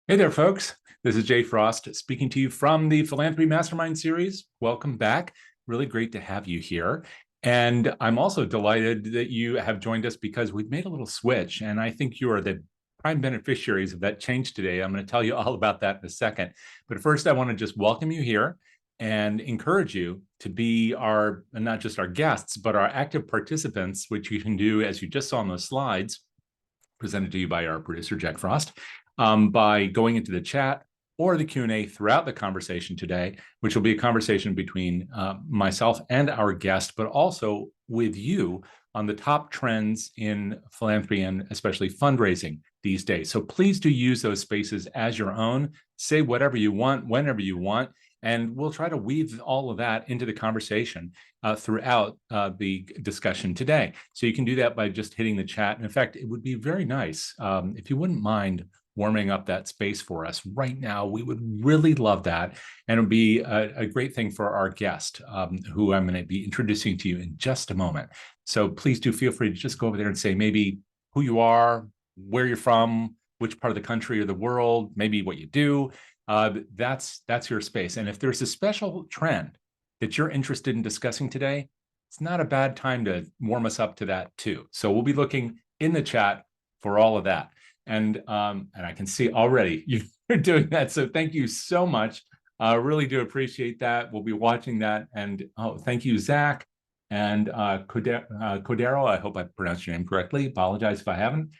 Hey there, folks. This is Jay Frost speaking to you from the Philanthropy Mastermind series. Welcome back. Really great to have you here. And I'm also delighted that you have joined us because we've made a little switch, and I think you are the prime beneficiaries of that change today. I'm going to tell you all about that in a second. But first, I want to just welcome you here and encourage you to be our, not just our guests, but our active participants, which you can do, as you just saw on those slides, presented to you by our producer, Jack Frost, by going into the chat or the Q&A throughout the conversation today, which will be a conversation between myself and our guest, but also with you on the top trends in philanthropy and especially fundraising these days. So please do use those spaces as your own. Say whatever you want, whenever you want, and we'll try to weave all of that into the conversation throughout the discussion today. So you can do that by just hitting the chat. And in fact, it would be very nice if you wouldn't mind warming up that space for us right now. We would really love that. And it would be a great thing for our guest, who I'm going to be introducing to you in just a moment. So please do feel free to just go over there and say maybe who you are, where you're from, which part of the country or the world, maybe what you do. That's your space. And if there's a special trend that you're interested in discussing today, it's not a bad time to warm us up to that too. So we'll be looking in the chat for all of that. And I can see already you're doing that. So thank you so much. Really do appreciate that. We'll be watching that. And thank you, Zach and Codero. I hope I pronounced your name correctly. Apologize if I haven't.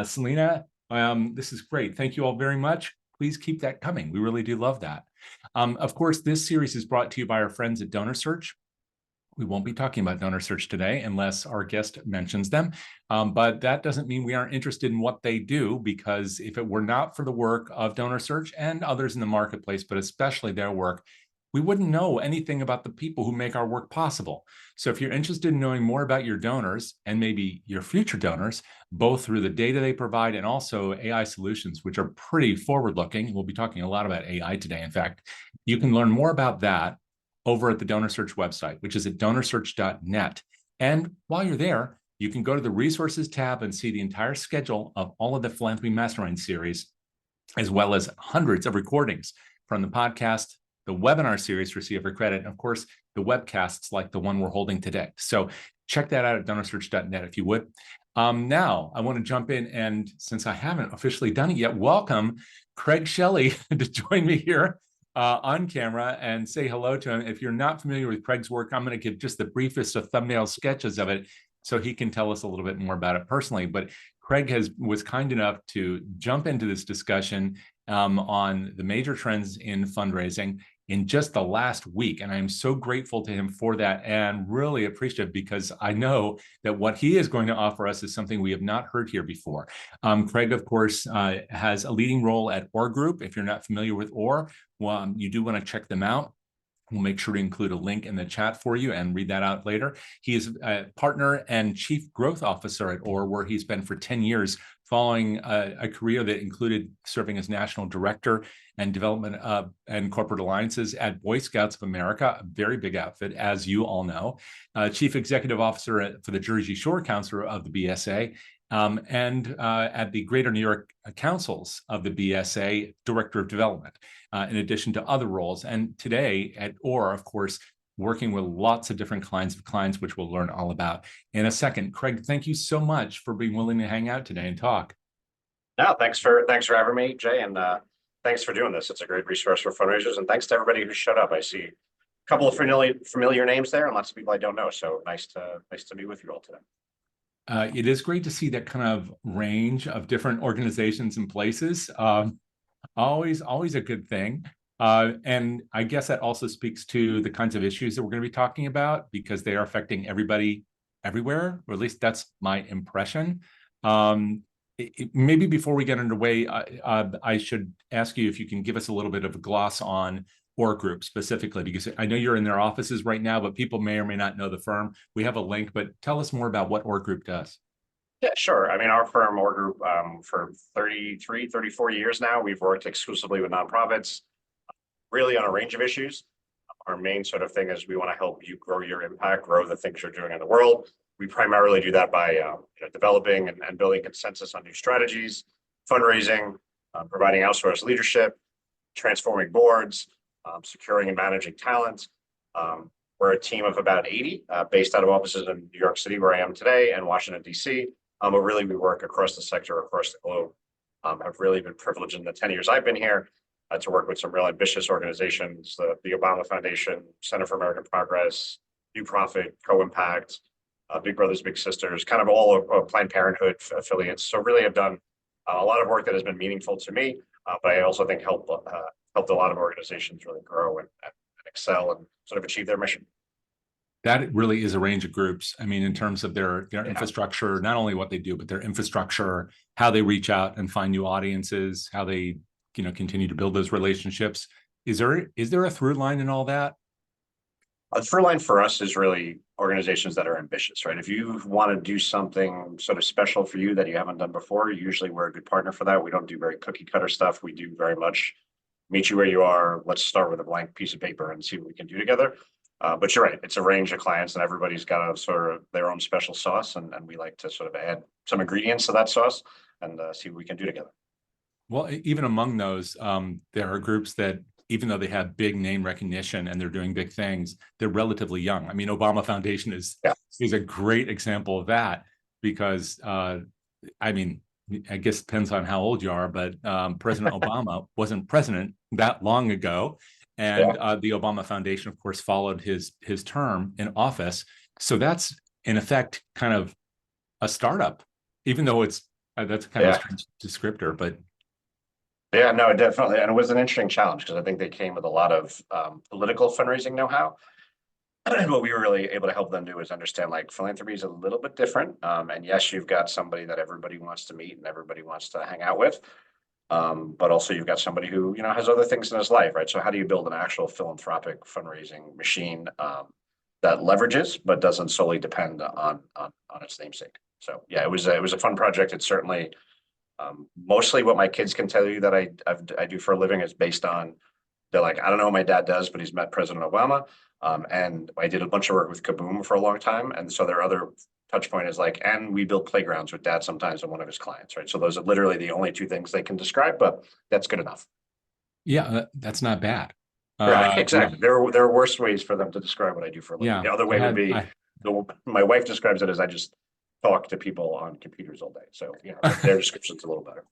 Selena, this is great. Thank you all very much. Please keep that coming. We really do love that. Of course, this series is brought to you by our friends at DonorSearch. We won't be talking about DonorSearch today unless our guest mentions them, but that doesn't mean we aren't interested in what they do, because if it were not for the work of DonorSearch and others in the marketplace, but especially their work, we wouldn't know anything about the people who make our work possible. So if you're interested in knowing more about your donors and maybe your future donors, both through the data they provide and also AI solutions, which are pretty forward-looking, we'll be talking a lot about AI today, in fact, you can learn more about that over at the DonorSearch website, which is at donorsearch.net. And while you're there, you can go to the resources tab and see the entire schedule of all of the Philanthropy Mastermind series, as well as hundreds of recordings from the podcast, the webinar series for CF for Credit, and of course, the webcasts like the one we're holding today. So check that out at donorsearch.net if you would. Now, I want to jump in, and since I haven't officially done it yet, welcome Craig Shelley to join me here on camera and say hello to him. If you're not familiar with Craig's work, I'm going to give just the briefest of thumbnail sketches of it so he can tell us a little bit more about it personally. But Craig was kind enough to jump into this discussion on the major trends in fundraising in just the last week. And I'm so grateful to him for that and really appreciative, because I know that what he is going to offer us is something we have not heard here before. Craig, of course, has a leading role at OR Group. If you're not familiar with OR, well, you do want to check them out. We'll make sure to include a link in the chat for you and read that out later. He is a partner and chief growth officer at OR, where he's been for 10 years, following a career that included serving as national director and development and corporate alliances at Boy Scouts of America, a very big outfit, as you all know, chief executive officer for the Jersey Shore Council of the BSA, and at the Greater New York Councils of the BSA, Director of Development, in addition to other roles. And today at OR, of course, working with lots of different kinds of clients, which we'll learn all about in a second. Craig, thank you so much for being willing to hang out today and talk. No, thanks for having me, Jay, and thanks for doing this. It's a great resource for fundraisers, and thanks to everybody who showed up. I see a couple of familiar names there, and lots of people I don't know. So nice to be with you all today. It is great to see that kind of range of different organizations and places. Always a good thing. And I guess that also speaks to the kinds of issues that we're going to be talking about, because they are affecting everybody everywhere, or at least that's my impression. Maybe before we get underway, I should ask you if you can give us a little bit of a gloss on OR Group specifically, because I know you're in their offices right now, but people may or may not know the firm. We have a link, but tell us more about what OR Group does. Yeah, sure. I mean, our firm, OR Group, for 33, 34 years now, we've worked exclusively with nonprofits, really on a range of issues. Our main sort of thing is we want to help you grow your impact, grow the things you're doing in the world. We primarily do that by developing and building consensus on new strategies, fundraising, providing outsourced leadership, transforming boards, securing and managing talent. We're a team of about 80 based out of offices in New York City, where I am today, and Washington, D.C. But really, we work across the sector, across the globe. I've really been privileged in the 10 years I've been here to work with some real ambitious organizations, the Obama Foundation, Center for American Progress, NonProfit, Co-Impact, Big Brothers Big Sisters, kind of all of Planned Parenthood affiliates. So really, I've done a lot of work that has been meaningful to me, but I also think helped a lot of organizations really grow and excel and sort of achieve their mission. That really is a range of groups. I mean, in terms of their infrastructure, not only what they do, but their infrastructure, how they reach out and find new audiences, how they, continue to build those relationships. Is there a through line in all that? A through line for us is really organizations that are ambitious, right? If you want to do something sort of special for you that you haven't done before, usually we're a good partner for that. We don't do very cookie cutter stuff. We do very much meet you where you are. Let's start with a blank piece of paper and see what we can do together. But you're right, it's a range of clients and everybody's got a sort of their own special sauce. And we like to sort of add some ingredients to that sauce and see what we can do together. Well, even among those, there are groups that, even though they have big name recognition and they're doing big things, they're relatively young. I mean, Obama Foundation is a great example of that because, I guess it depends on how old you are, but President Obama wasn't president that long ago. And the Obama Foundation, of course, followed his term in office. So that's, in effect, kind of a startup, even though that's kind of a strange descriptor, but. Yeah, no, definitely. And it was an interesting challenge because I think they came with a lot of political fundraising know-how. What we were really able to help them do is understand like philanthropy is a little bit different. And yes, you've got somebody that everybody wants to meet and everybody wants to hang out with. But also you've got somebody who, has other things in his life, right? So how do you build an actual philanthropic fundraising machine that leverages, but doesn't solely depend on its namesake? So yeah, it was a fun project. It's certainly mostly what my kids can tell you that I do for a living is based on, they're like, I don't know what my dad does, but he's met President Obama. And I did a bunch of work with Kaboom for a long time. And so their other touch point is like, and we build playgrounds with dad sometimes and one of his clients, right? So those are literally the only two things they can describe, but that's good enough. Yeah, that's not bad. Right, exactly. There are worse ways for them to describe what I do for a living. The other way would be, my wife describes it as I just talk to people on computers all day. So, their description's a little better.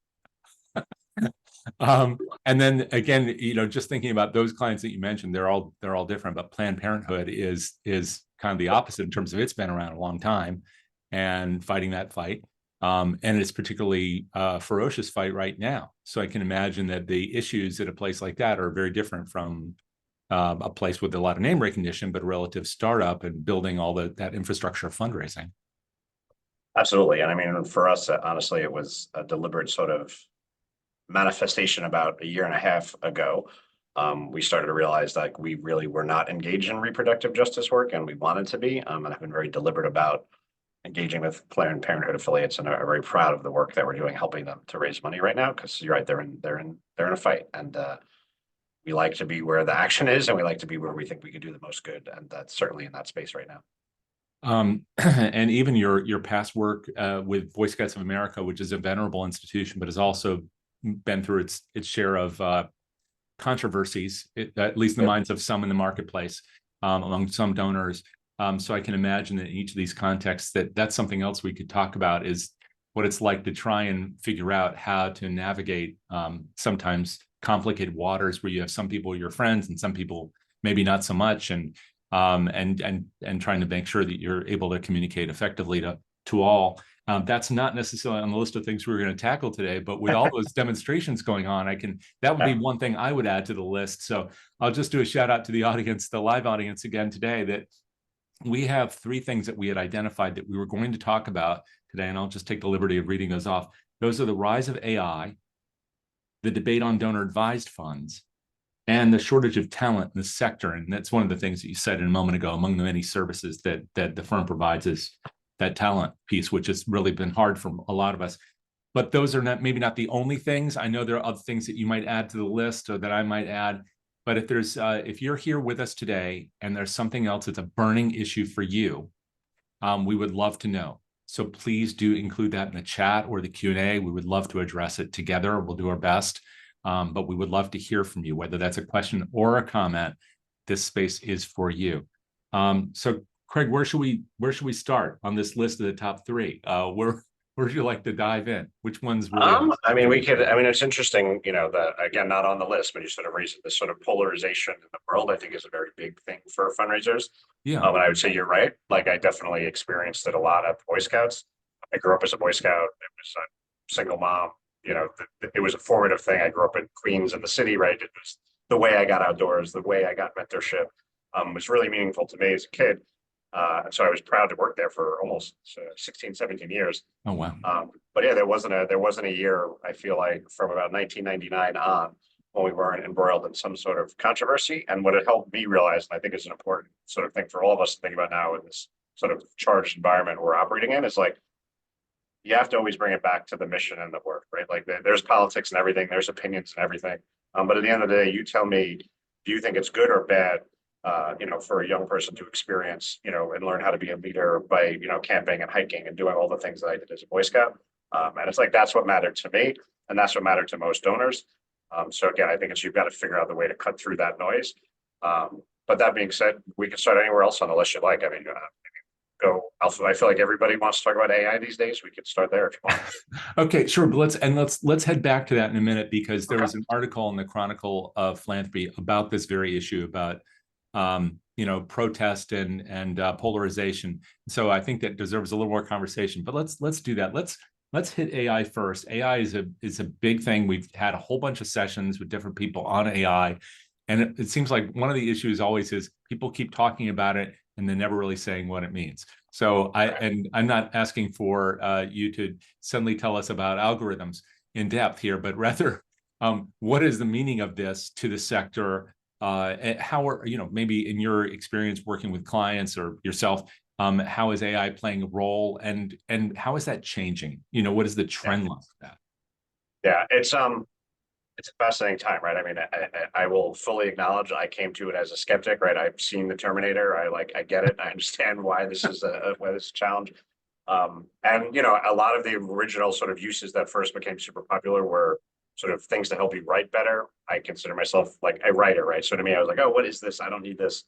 And then again, just thinking about those clients that you mentioned, they're all different, but Planned Parenthood is kind of the opposite in terms of it's been around a long time and fighting that fight. And it's particularly a ferocious fight right now. So I can imagine that the issues at a place like that are very different from a place with a lot of name recognition, but a relative startup and building all that infrastructure of fundraising. Absolutely. And I mean, for us, honestly, it was a deliberate sort of manifestation about a year and a half ago. We started to realize that we really were not engaged in reproductive justice work, and we wanted to be. And I've been very deliberate about engaging with Planned Parenthood affiliates, and are very proud of the work that we're doing, helping them to raise money right now. Because you're right, they're in a fight, and we like to be where the action is, and we like to be where we think we can do the most good, and that's certainly in that space right now. And even your past work with Boy Scouts of America, which is a venerable institution, but has also been through its share of controversies, at least in the minds of some in the marketplace, among some donors. So I can imagine that in each of these contexts, that's something else we could talk about, is what it's like to try and figure out how to navigate sometimes complicated waters where you have some people your friends and some people maybe not so much, and trying to make sure that you're able to communicate effectively to all. That's not necessarily on the list of things we were going to tackle today, but with all those demonstrations going on, that would be one thing I would add to the list. So I'll just do a shout out to the audience, the live audience again today, that we have 3 things that we had identified that we were going to talk about today, and I'll just take the liberty of reading those off. Those are the rise of AI, the debate on donor advised funds, and the shortage of talent in the sector. And that's one of the things that you said a moment ago, among the many services that the firm provides is that talent piece, which has really been hard for a lot of us. But those are maybe not the only things. I know there are other things that you might add to the list or that I might add. But if you're here with us today and there's something else that's a burning issue for you, we would love to know. So please do include that in the chat or the Q&A. We would love to address it together. We'll do our best, but we would love to hear from you, whether that's a question or a comment. This space is for you. So Craig, where should we start on this list of the top three? Where would you like to dive in? Which ones really? I mean, it's interesting, that again, not on the list, but you sort of raised this sort of polarization in the world, I think is a very big thing for fundraisers. Yeah. And I would say you're right. Like I definitely experienced it a lot at Boy Scouts. I grew up as a Boy Scout. It was a single mom, it was a formative thing. I grew up in Queens in the city, right? It was the way I got outdoors, the way I got mentorship, was really meaningful to me as a kid. So I was proud to work there for almost 16, 17 years. Oh, wow. But yeah, there wasn't a year, I feel like, from about 1999 on when we weren't embroiled in some sort of controversy. And what it helped me realize, and I think is an important sort of thing for all of us to think about now in this sort of charged environment we're operating in, is like, you have to always bring it back to the mission and the work, right? Like there's politics and everything, there's opinions and everything. But at the end of the day, you tell me, do you think it's good or bad, for a young person to experience, and learn how to be a leader by, camping and hiking and doing all the things that I did as a Boy Scout. And it's like, that's what mattered to me. And that's what mattered to most donors. So again, I think you've got to figure out the way to cut through that noise. But that being said, we can start anywhere else on the list you like. I mean, I feel like everybody wants to talk about AI these days. We could start there if you want. Okay, sure. But let's head back to that in a minute, because there was an article in the Chronicle of Philanthropy about this very issue, about protest and polarization. So I think that deserves a little more conversation. But let's do that. Let's hit AI first. AI is a big thing. We've had a whole bunch of sessions with different people on AI, and it seems like one of the issues always is people keep talking about it and they're never really saying what it means. So I'm not asking for you to suddenly tell us about algorithms in depth here, but rather, what is the meaning of this to the sector? How are, maybe in your experience working with clients or yourself, how is AI playing a role, and how is that changing? What is the trend like for that? Yeah, it's a fascinating time, right? I mean, I will fully acknowledge I came to it as a skeptic, right? I've seen the Terminator. I get it. I understand why this is a challenge. And a lot of the original sort of uses that first became super popular were sort of things to help you write better. I consider myself like a writer, right? So to me, I was like, oh, what is this? I don't need this.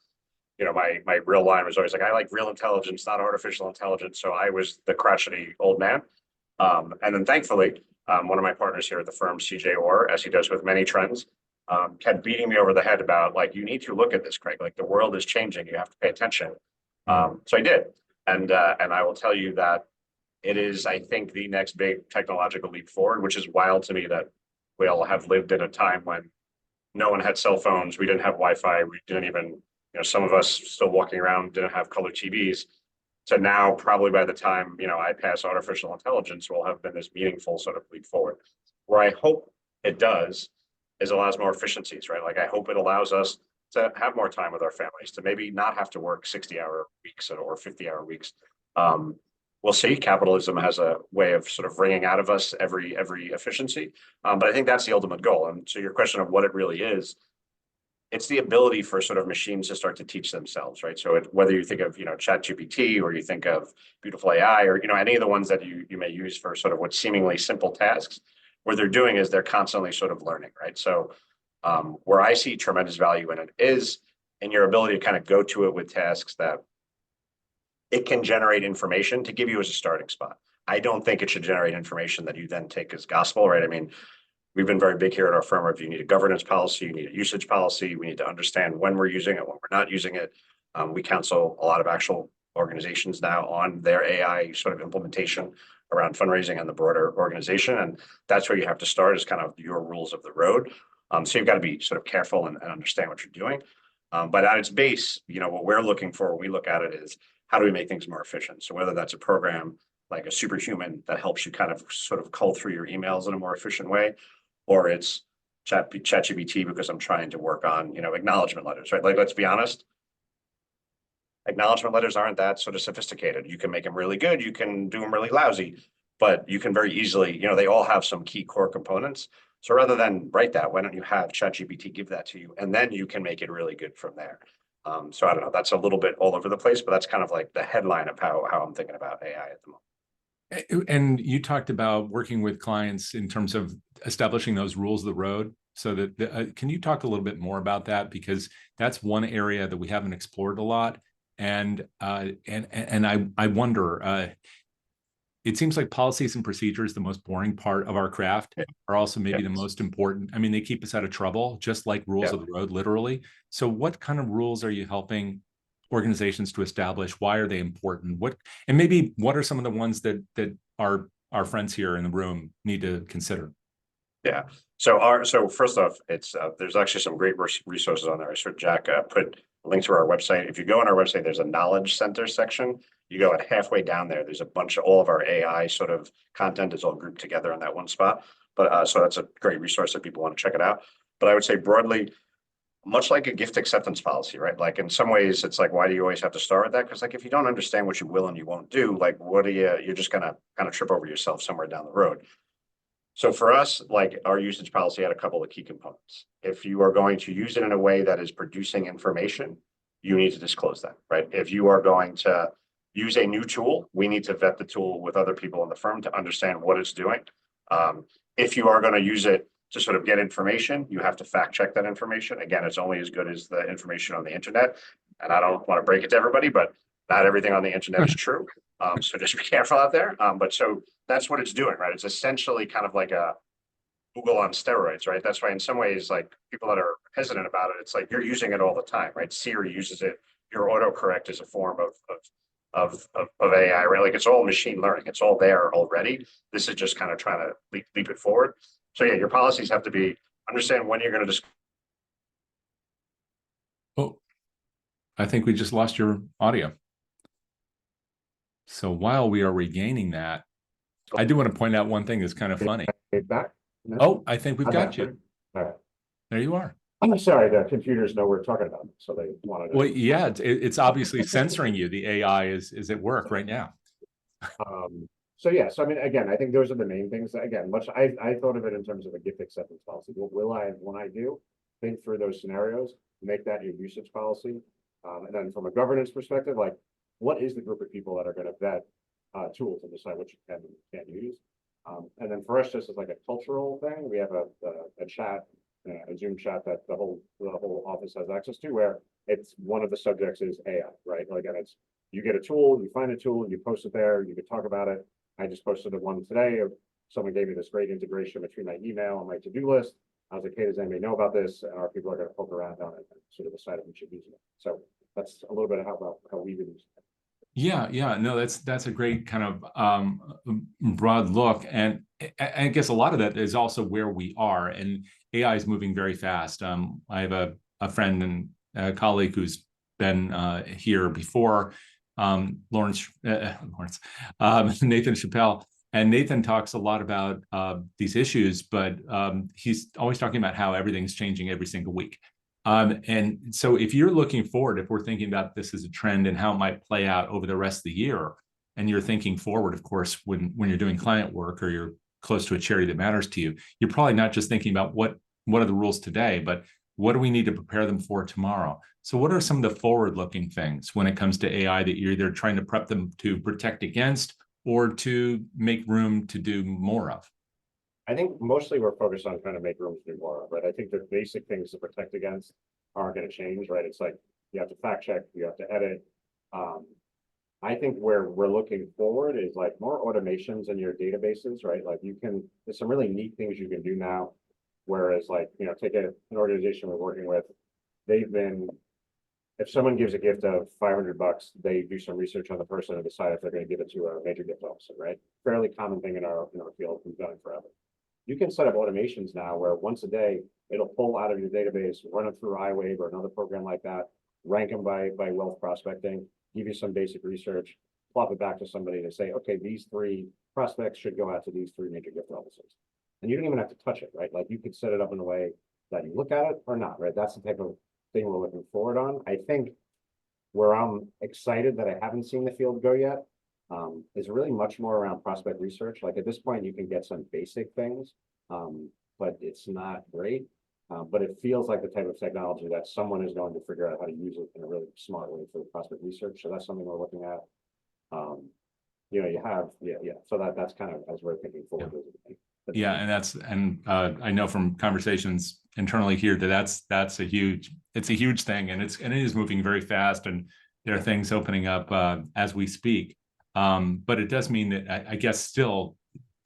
My real line was always like, I like real intelligence, not artificial intelligence. So I was the crotchety old man. And then thankfully, one of my partners here at the firm, CJ Orr, as he does with many trends, kept beating me over the head about, like, you need to look at this, Craig. Like, the world is changing. You have to pay attention. So I did. And I will tell you that it is, I think, the next big technological leap forward, which is wild to me that we all have lived in a time when no one had cell phones. We didn't have Wi-Fi. We didn't even, some of us still walking around didn't have color TVs. To now, probably by the time, I pass artificial intelligence, will have been this meaningful sort of leap forward. Where I hope it does is allows more efficiencies, right? Like I hope it allows us to have more time with our families, to maybe not have to work 60-hour weeks or 50-hour weeks. We'll see. Capitalism has a way of sort of wringing out of us every efficiency. But I think that's the ultimate goal. And so your question of what it really is, it's the ability for sort of machines to start to teach themselves, right? So whether you think of, ChatGPT, or you think of Beautiful AI, or, any of the ones that you may use for sort of what seemingly simple tasks, what they're doing is they're constantly sort of learning, right? So where I see tremendous value in it is in your ability to kind of go to it with tasks that it can generate information to give you as a starting spot. I don't think it should generate information that you then take as gospel, right? I mean, we've been very big here at our firm of, you need a governance policy, you need a usage policy, we need to understand when we're using it, when we're not using it. We counsel a lot of actual organizations now on their AI sort of implementation around fundraising and the broader organization. And that's where you have to start, is kind of your rules of the road. So you've got to be sort of careful and understand what you're doing. But at its base, what we're looking for when we look at it is, how do we make things more efficient? So whether that's a program like a Superhuman that helps you kind of sort of cull through your emails in a more efficient way, or it's ChatGPT because I'm trying to work on, acknowledgement letters, right? Like, let's be honest, acknowledgement letters aren't that sort of sophisticated. You can make them really good, you can do them really lousy, but you can very easily, they all have some key core components. So rather than write that, why don't you have ChatGPT give that to you, and then you can make it really good from there. So I don't know, that's a little bit all over the place, but that's kind of like the headline of how I'm thinking about AI at the moment. And you talked about working with clients in terms of establishing those rules of the road. So that can you talk a little bit more about that, because that's one area that we haven't explored a lot. And I wonder. It seems like policies and procedures, the most boring part of our craft, are also maybe the most important. I mean, they keep us out of trouble, just like rules of the road, literally. So what kind of rules are you helping organizations to establish? Why are they important? And maybe what are some of the ones that our friends here in the room need to consider? Yeah. So first off, it's there's actually some great resources on there. I saw Jack put a link to our website. If you go on our website, there's a knowledge center section. You go at halfway down there. There's a bunch of all of our AI sort of content is all grouped together in that one spot. But so that's a great resource if people want to check it out. But I would say broadly, much like a gift acceptance policy, right? Like in some ways, it's like, why do you always have to start with that? Because like if you don't understand what you will and you won't do, like what are you're just gonna kind of trip over yourself somewhere down the road. So for us, like our usage policy had a couple of key components. If you are going to use it in a way that is producing information, you need to disclose that, right? If you are going to use a new tool, we need to vet the tool with other people in the firm to understand what it's doing. If you are going to use it to sort of get information, you have to fact check that information. Again, it's only as good as the information on the internet. And I don't want to break it to everybody, but not everything on the internet is true. So just be careful out there. But so that's what it's doing, right? It's essentially kind of like a Google on steroids, right? That's why in some ways, like people that are hesitant about it, it's like you're using it all the time, right? Siri uses it. Your autocorrect is a form of AI, right? Like it's all machine learning. It's all there already. This is just kind of trying to leap it forward. So yeah, your policies have to be understand when you're going to Oh, I think we just lost your audio. So while we are regaining that, I do want to point out one thing that's kind of funny. Back? No? Oh, I think we've got you. All right. There you are. I'm sorry, the computers know we're talking about, so they wanted to. Well, yeah, it's obviously censoring you. The AI is at work right now. So yeah, so I mean, again, I think those are the main things. Again, I thought of it in terms of a gift acceptance policy. Will I, when I do, think through those scenarios, make that your usage policy? And then from a governance perspective, like what is the group of people that are going to vet tools and decide what you can and can't use? And then for us, just as like a cultural thing, we have a chat, a Zoom chat that the whole office has access to, where it's one of the subjects is AI, right? Like, and it's you get a tool, you find a tool, you post it there, you can talk about it. I just posted one today of someone gave me this great integration between my email and my to-do list. I was like, hey, does anybody know about this? And our people are going to poke around on it and sort of decide if we should use it. So that's a little bit of how we've been using it. Yeah, no, that's a great kind of broad look, and I guess a lot of that is also where we are, and AI is moving very fast. I have a friend and a colleague who's been here before, Nathan Chappelle, and Nathan talks a lot about these issues, but he's always talking about how everything's changing every single week. And so if you're looking forward, if we're thinking about this as a trend and how it might play out over the rest of the year, and you're thinking forward, of course, when you're doing client work or you're close to a charity that matters to you, you're probably not just thinking about what are the rules today, but what do we need to prepare them for tomorrow? So what are some of the forward-looking things when it comes to AI that you're either trying to prep them to protect against or to make room to do more of? I think mostly we're focused on trying to make room to do more of, right? I think the basic things to protect against aren't going to change, right? It's like you have to fact check, you have to edit. I think where we're looking forward is like more automations in your databases, right? Like there's some really neat things you can do now. Whereas like, take an organization we're working with, if someone gives a gift of $500, they do some research on the person and decide if they're going to give it to a major gift officer, right? Fairly common thing in our field. We've done it forever. You can set up automations now where once a day, it'll pull out of your database, run it through iWave or another program like that, rank them by wealth prospecting, give you some basic research, plop it back to somebody to say, okay, these 3 prospects should go out to these 3 major gift officers. And you don't even have to touch it, right? Like you could set it up in a way that you look at it or not, right? That's the type of thing we're looking forward on. I think where I'm excited that I haven't seen the field go yet is really much more around prospect research. Like at this point, you can get some basic things, but it's not great. But it feels like the type of technology that someone is going to figure out how to use it in a really smart way for the prospect research. So that's something we're looking at. you know, you have, so that's kind of as we're thinking forward. Yeah, and I know from conversations internally here that that's a huge thing, and it is moving very fast, and there are things opening up as we speak. But it does mean that I guess still,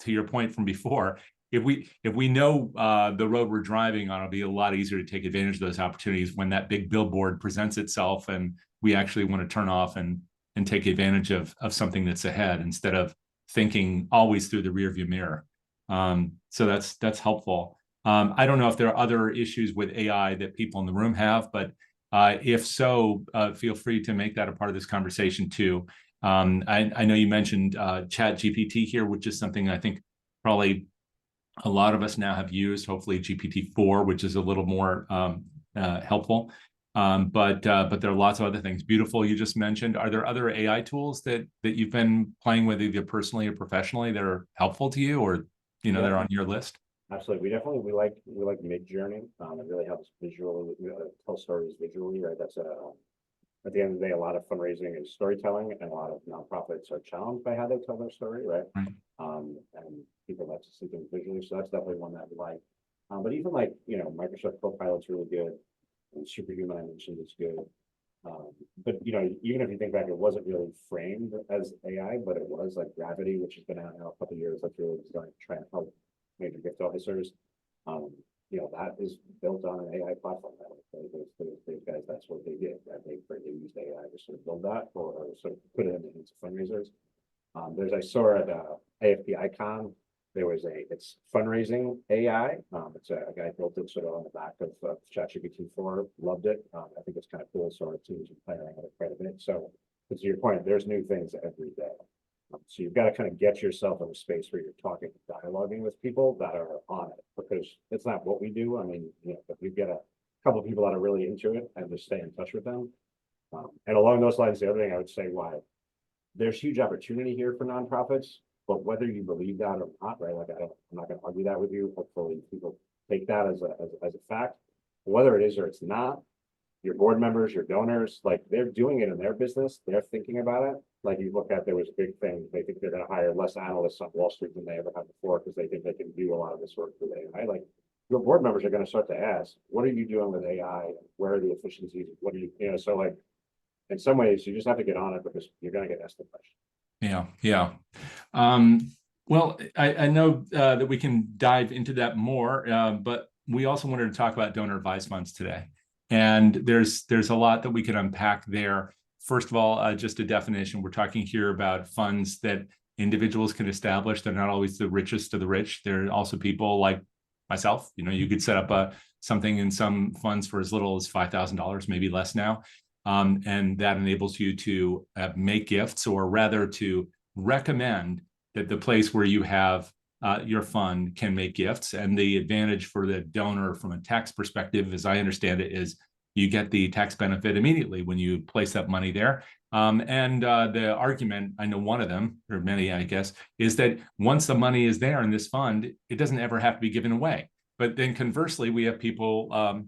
to your point from before, if we know the road we're driving on, it'll be a lot easier to take advantage of those opportunities when that big billboard presents itself, and we actually want to turn off and take advantage of something that's ahead instead of thinking always through the rearview mirror. So that's helpful. I don't know if there are other issues with AI that people in the room have, but if so, feel free to make that a part of this conversation too. I know you mentioned Chat GPT here, which is something I think probably a lot of us now have used, hopefully GPT-4, which is a little more helpful. But there are lots of other things. Beautiful, you just mentioned. Are there other AI tools that you've been playing with, either personally or professionally, that are helpful to you, or they're on your list? Absolutely, we like Mid-Journey. It really helps visually tell stories visually, right? That's at the end of the day, a lot of fundraising is storytelling, and a lot of nonprofits are challenged by how they tell their story, right? And people like to see things visually, so that's definitely one that we like. But even like, Microsoft Copilot's really good, and Superhuman I mentioned is good. But even if you think back, it wasn't really framed as AI, but it was like Gravity, which has been out now a couple of years. That's really designed to try and help major gift officers. That is built on an AI platform. Those guys, that's what they did. Right? They used AI to sort of build that, or sort of put it in the hands of fundraisers. I saw at AFP Icon, it's fundraising AI. It's a guy built it sort of on the back of ChatGPT-4, loved it. I think it's kind of cool. So our teams are playing around with it quite a bit. So, to your point, there's new things every day. So you've got to kind of get yourself in a space where you're talking, dialoguing with people that are on it, because it's not what we do. I mean, if you get a couple of people that are really into it and just stay in touch with them. And along those lines, the other thing I would say, why there's huge opportunity here for nonprofits, but whether you believe that or not, right? Like I'm not going to argue that with you. Hopefully people take that as a fact. Whether it is or it's not, your board members, your donors, like they're doing it in their business. They're thinking about it. Like you look at, there was a big thing. They think they're going to hire less analysts on Wall Street than they ever have before because they think they can do a lot of this work with AI. Like your board members are going to start to ask, what are you doing with AI? Where are the efficiencies? What are you, so like in some ways you just have to get on it because you're going to get asked the question. Yeah. Well, I know that we can dive into that more, but we also wanted to talk about donor advised funds today. And there's a lot that we can unpack there. First of all, just a definition. We're talking here about funds that individuals can establish. They're not always the richest of the rich. There are also people like myself. You could set up something in some funds for as little as $5,000, maybe less now. And that enables you to make gifts, or rather to recommend that the place where you have your fund can make gifts. And the advantage for the donor from a tax perspective, as I understand it, is you get the tax benefit immediately when you place that money there. And the argument, I know one of them, or many, I guess, is that once the money is there in this fund, it doesn't ever have to be given away. But then conversely, we have people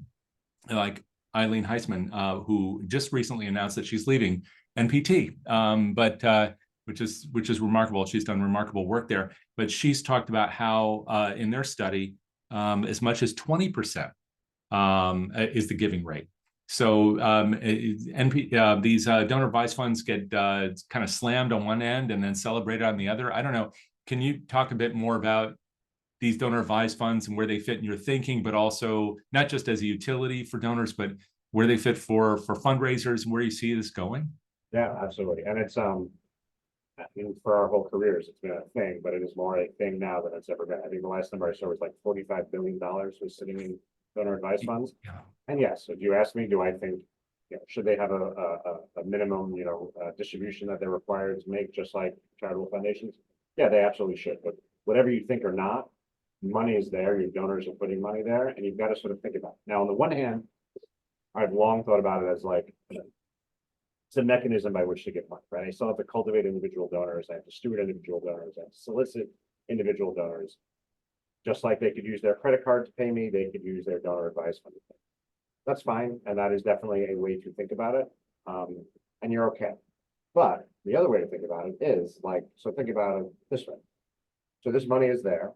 like Eileen Heisman, who just recently announced that she's leaving NPT, which is remarkable. She's done remarkable work there. But she's talked about how in their study, as much as 20% is the giving rate. So these donor advised funds get kind of slammed on one end and then celebrated on the other. I don't know. Can you talk a bit more about these donor advised funds and where they fit in your thinking, but also not just as a utility for donors, but where they fit for fundraisers and where you see this going? Yeah, absolutely. And it's for our whole careers, it's been a thing, but it is more a thing now than it's ever been. I think the last number I saw was like $45 billion was sitting in donor advised funds. Yeah. And yes, if you ask me, do I think, should they have a minimum, distribution that they're required to make, just like charitable foundations? Yeah, they absolutely should. But whatever you think or not, money is there. Your donors are putting money there, and you've got to sort of think about it. Now, on the one hand, I've long thought about it as like, it's a mechanism by which to get money, right? I still have to cultivate individual donors. I have to steward individual donors. I have to solicit individual donors. Just like they could use their credit card to pay me, they could use their donor advised fund to pay me. That's fine. And that is definitely a way to think about it. And you're okay. But the other way to think about it is like, so think about it this way. So this money is there.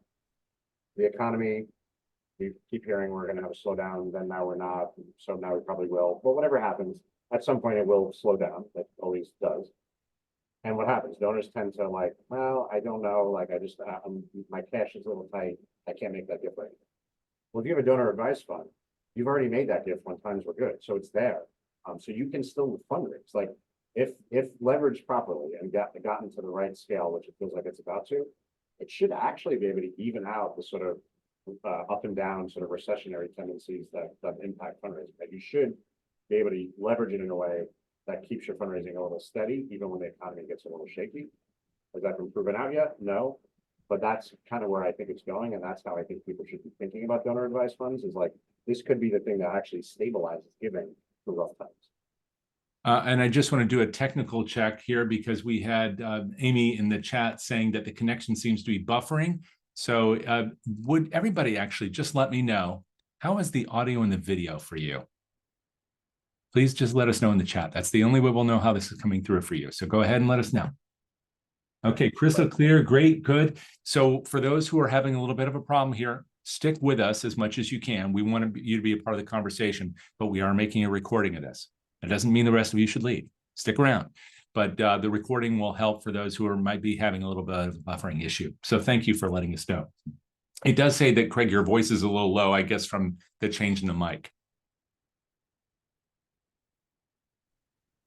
The economy, we keep hearing we're going to have a slowdown, then now we're not. So now we probably will. But whatever happens, at some point it will slow down. That always does. And what happens? Donors tend to like, well, I don't know. Like my cash is a little tight. I can't make that gift right now. Well, if you have a donor advised fund, you've already made that gift when times were good. So it's there. So you can still fundraise. Like if leveraged properly and gotten to the right scale, which it feels like it's about to, it should actually be able to even out the sort of up and down sort of recessionary tendencies that impact fundraising. That you should be able to leverage it in a way that keeps your fundraising a little steady, even when the economy gets a little shaky. Has that been proven out yet? No. But that's kind of where I think it's going. And that's how I think people should be thinking about donor advised funds is like, this could be the thing that actually stabilizes giving for rough times. And I just want to do a technical check here because we had Amy in the chat saying that the connection seems to be buffering. So would everybody actually just let me know, how is the audio and the video for you? Please just let us know in the chat. That's the only way we'll know how this is coming through for you. So go ahead and let us know. Okay, crystal clear, great, good. So for those who are having a little bit of a problem here, stick with us as much as you can. We want you to be a part of the conversation, but we are making a recording of this. It doesn't mean the rest of you should leave. Stick around. But the recording will help for those who might be having a little bit of a buffering issue. So thank you for letting us know. It does say that, Craig, your voice is a little low, I guess, from the change in the mic.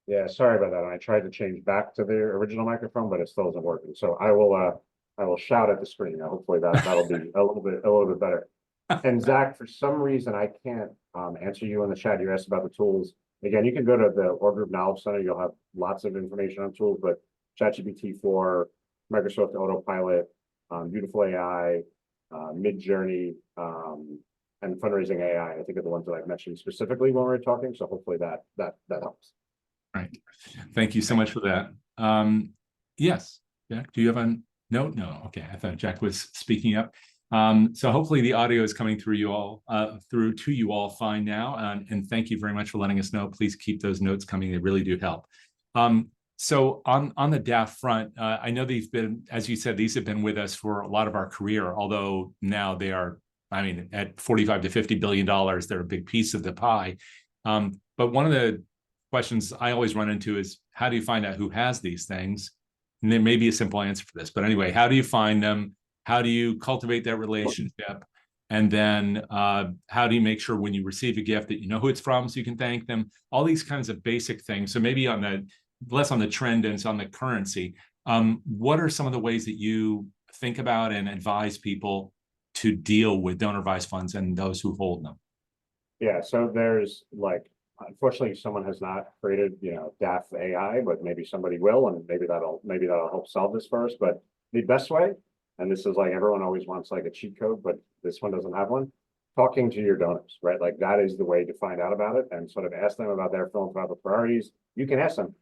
Yeah, sorry about that. I tried to change back to the original microphone, but it still isn't working. So I will shout at the screen. Hopefully that'll be a little bit better. And Zach, for some reason, I can't answer you in the chat. You asked about the tools. Again, you can go to the Or Group Knowledge Center. You'll have lots of information on tools, but ChatGPT 4, Microsoft Autopilot, Beautiful AI, Midjourney, and Fundraising AI, I think are the ones that I've mentioned specifically when we were talking. So hopefully that helps. Right. Thank you so much for that. Yes, Jack, do you have a note? No. Okay. I thought Jack was speaking up. So hopefully the audio is coming through to you all fine now. And thank you very much for letting us know. Please keep those notes coming. They really do help. So on the DAF front, I know they've been, as you said, these have been with us for a lot of our career, although now they are, I mean, at $45 to $50 billion, they're a big piece of the pie. But one of the questions I always run into is, how do you find out who has these things? And there may be a simple answer for this, but anyway, how do you find them? How do you cultivate that relationship? And then how do you make sure when you receive a gift that you know who it's from so you can thank them? All these kinds of basic things. So maybe on the less on the trend and on the currency, what are some of the ways that you think about and advise people to deal with donor advised funds and those who hold them? Yeah, so there's like, unfortunately, someone has not created, DAF AI, but maybe somebody will, and maybe that'll help solve this for us. But the best way, and this is like everyone always wants like a cheat code, but this one doesn't have one. Talking to your donors, right? Like that is the way to find out about it and sort of ask them about their philanthropic priorities. You can ask them,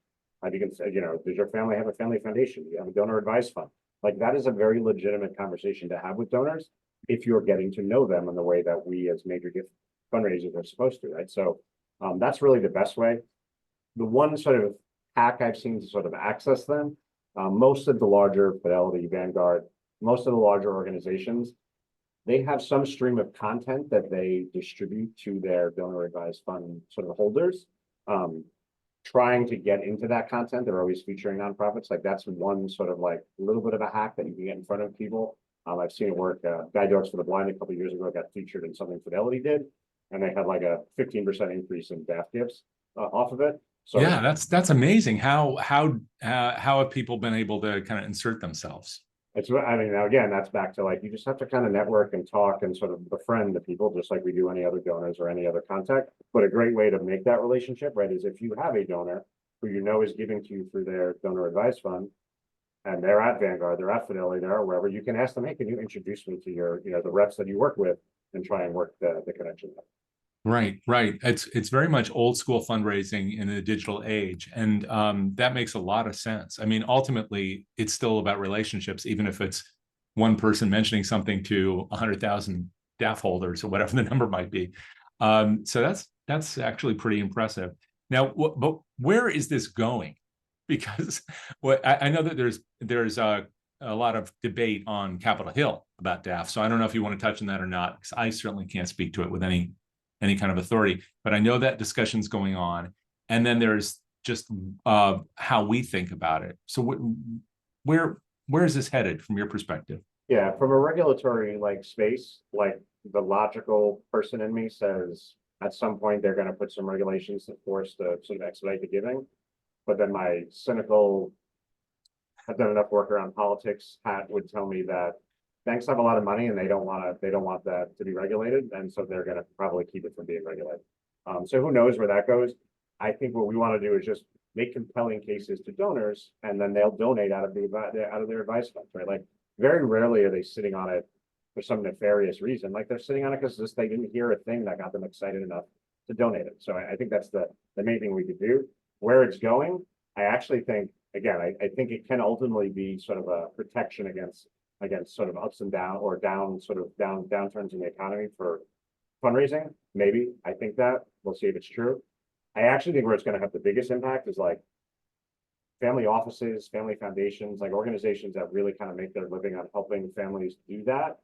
you can say, does your family have a family foundation? Do you have a donor advised fund? Like that is a very legitimate conversation to have with donors if you're getting to know them in the way that we as major gift fundraisers are supposed to, right? So that's really the best way. The one sort of hack I've seen to sort of access them, most of the larger Fidelity, Vanguard, most of the larger organizations, they have some stream of content that they distribute to their donor advised fund sort of holders. Trying to get into that content, they're always featuring nonprofits. Like that's one sort of like a little bit of a hack that you can get in front of people. I've seen it work. Guide Dogs for the Blind a couple of years ago got featured in something Fidelity did, and they had like a 15% increase in DAF gifts off of it. So yeah, that's amazing. How have people been able to kind of insert themselves? Now again, that's back to like, you just have to kind of network and talk and sort of befriend the people, just like we do any other donors or any other contact. But a great way to make that relationship, right, is if you have a donor who is giving to you through their donor advised fund, and they're at Vanguard, they're at Fidelity, they're wherever, you can ask them, hey, can you introduce me to your, the reps that you work with, and try and work the connection. Right. It's very much old school fundraising in the digital age. And that makes a lot of sense. I mean, ultimately, it's still about relationships, even if it's one person mentioning something to 100,000 DAF holders or whatever the number might be. So that's actually pretty impressive. Now, but where is this going? because what I know that there's a lot of debate on Capitol Hill about DAF. So I don't know if you want to touch on that or not, because I certainly can't speak to it with any kind of authority. But I know that discussion's going on, and then there's just how we think about it. So where is this headed from your perspective? Yeah, from a regulatory like space, like the logical person in me says at some point they're going to put some regulations that force the sort of expedite the giving. But then my cynical, I've done enough work around politics hat would tell me that banks have a lot of money and they don't want that to be regulated, and so they're going to probably keep it from being regulated. So who knows where that goes? I think what we want to do is just make compelling cases to donors, and then they'll donate out of their advice funds, right? Like very rarely are they sitting on it for some nefarious reason. Like they're sitting on it because they didn't hear a thing that got them excited enough to donate it. So I think that's the main thing we could do. Where it's going, I actually think, again, I think it can ultimately be sort of a protection against sort of ups and down or downturns in the economy for fundraising. Maybe I think that we'll see if it's true. I actually think where it's going to have the biggest impact is like family offices, family foundations, like organizations that really kind of make their living on helping families do that.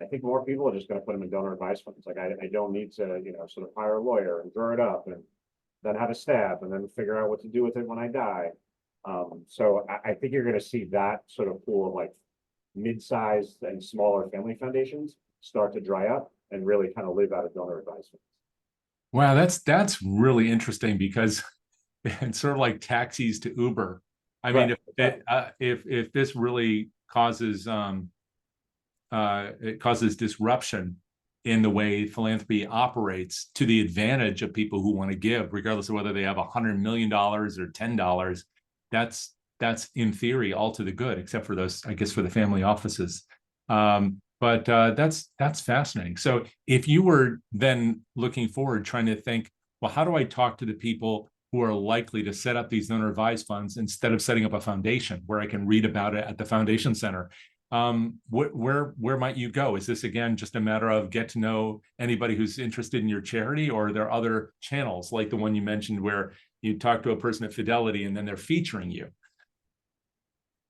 I think more people are just going to put them in donor advice funds. Like I don't need to, sort of hire a lawyer and draw it up and then have a staff and then figure out what to do with it when I die. So I think you're going to see that sort of pool of like mid-sized and smaller family foundations start to dry up and really kind of live out of donor advice funds. Wow, that's really interesting, because it's sort of like taxis to Uber. I mean, if this really causes it causes disruption in the way philanthropy operates to the advantage of people who want to give, regardless of whether they have $100 million or $10, that's in theory all to the good, except for those, I guess, for the family offices. But that's fascinating. So if you were then looking forward, trying to think, well, how do I talk to the people who are likely to set up these donor advised funds instead of setting up a foundation where I can read about it at the foundation center? Where might you go? Is this again just a matter of get to know anybody who's interested in your charity, or are there other channels like the one you mentioned where you talk to a person at Fidelity and then they're featuring you?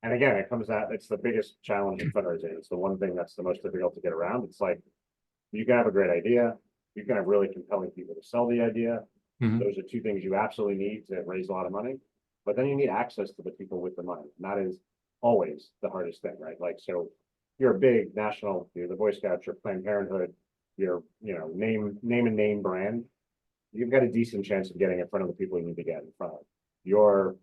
And again, it comes out, it's the biggest challenge in fundraising. It's the one thing that's the most difficult to get around. It's like, you can have a great idea. You can have really compelling people to sell the idea. Mhm. Those are two things you absolutely need to raise a lot of money. But then you need access to the people with the money. And that is always the hardest thing, right? Like, so you're a big national, you're the Boy Scouts, you're Planned Parenthood, you're, name and name brand. You've got a decent chance of getting in front of the people you need to get in front of. Your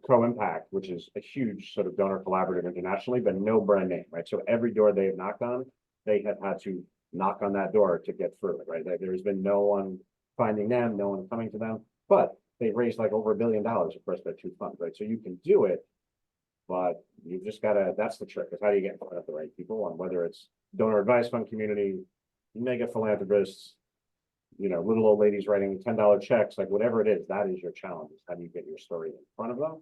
Co-Impact, which is a huge sort of donor collaborative internationally, but no brand name, right? So every door they've knocked on, they have had to knock on that door to get through it, right? There's been no one finding them, no one coming to them, but they've raised like over $1 billion across their two funds, right? So you can do it, but you just gotta, that's the trick, is how do you get in front of the right people? And whether it's donor advice fund community, mega philanthropists, little old ladies writing $10 checks, like whatever it is, that is your challenge, is how do you get your story in front of them?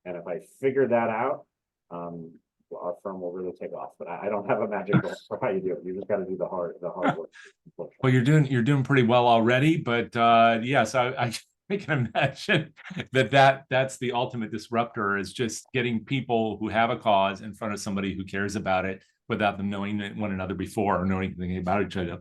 And if I figure that out, our firm will really take off. But I don't have a magic bullet for how you do it. You just got to do the hard work. Well, you're doing pretty well already, but yes, I can imagine that's the ultimate disruptor, is just getting people who have a cause in front of somebody who cares about it without them knowing one another before or knowing anything about each other.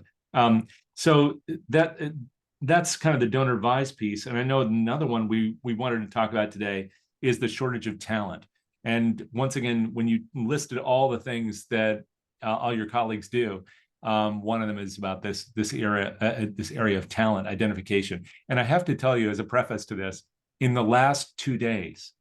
So that's kind of the donor advised piece. And I know another one we wanted to talk about today is the shortage of talent. And once again, when you listed all the things that all your colleagues do, one of them is about this area of talent identification. And I have to tell you, as a preface to this, in the last 2 days,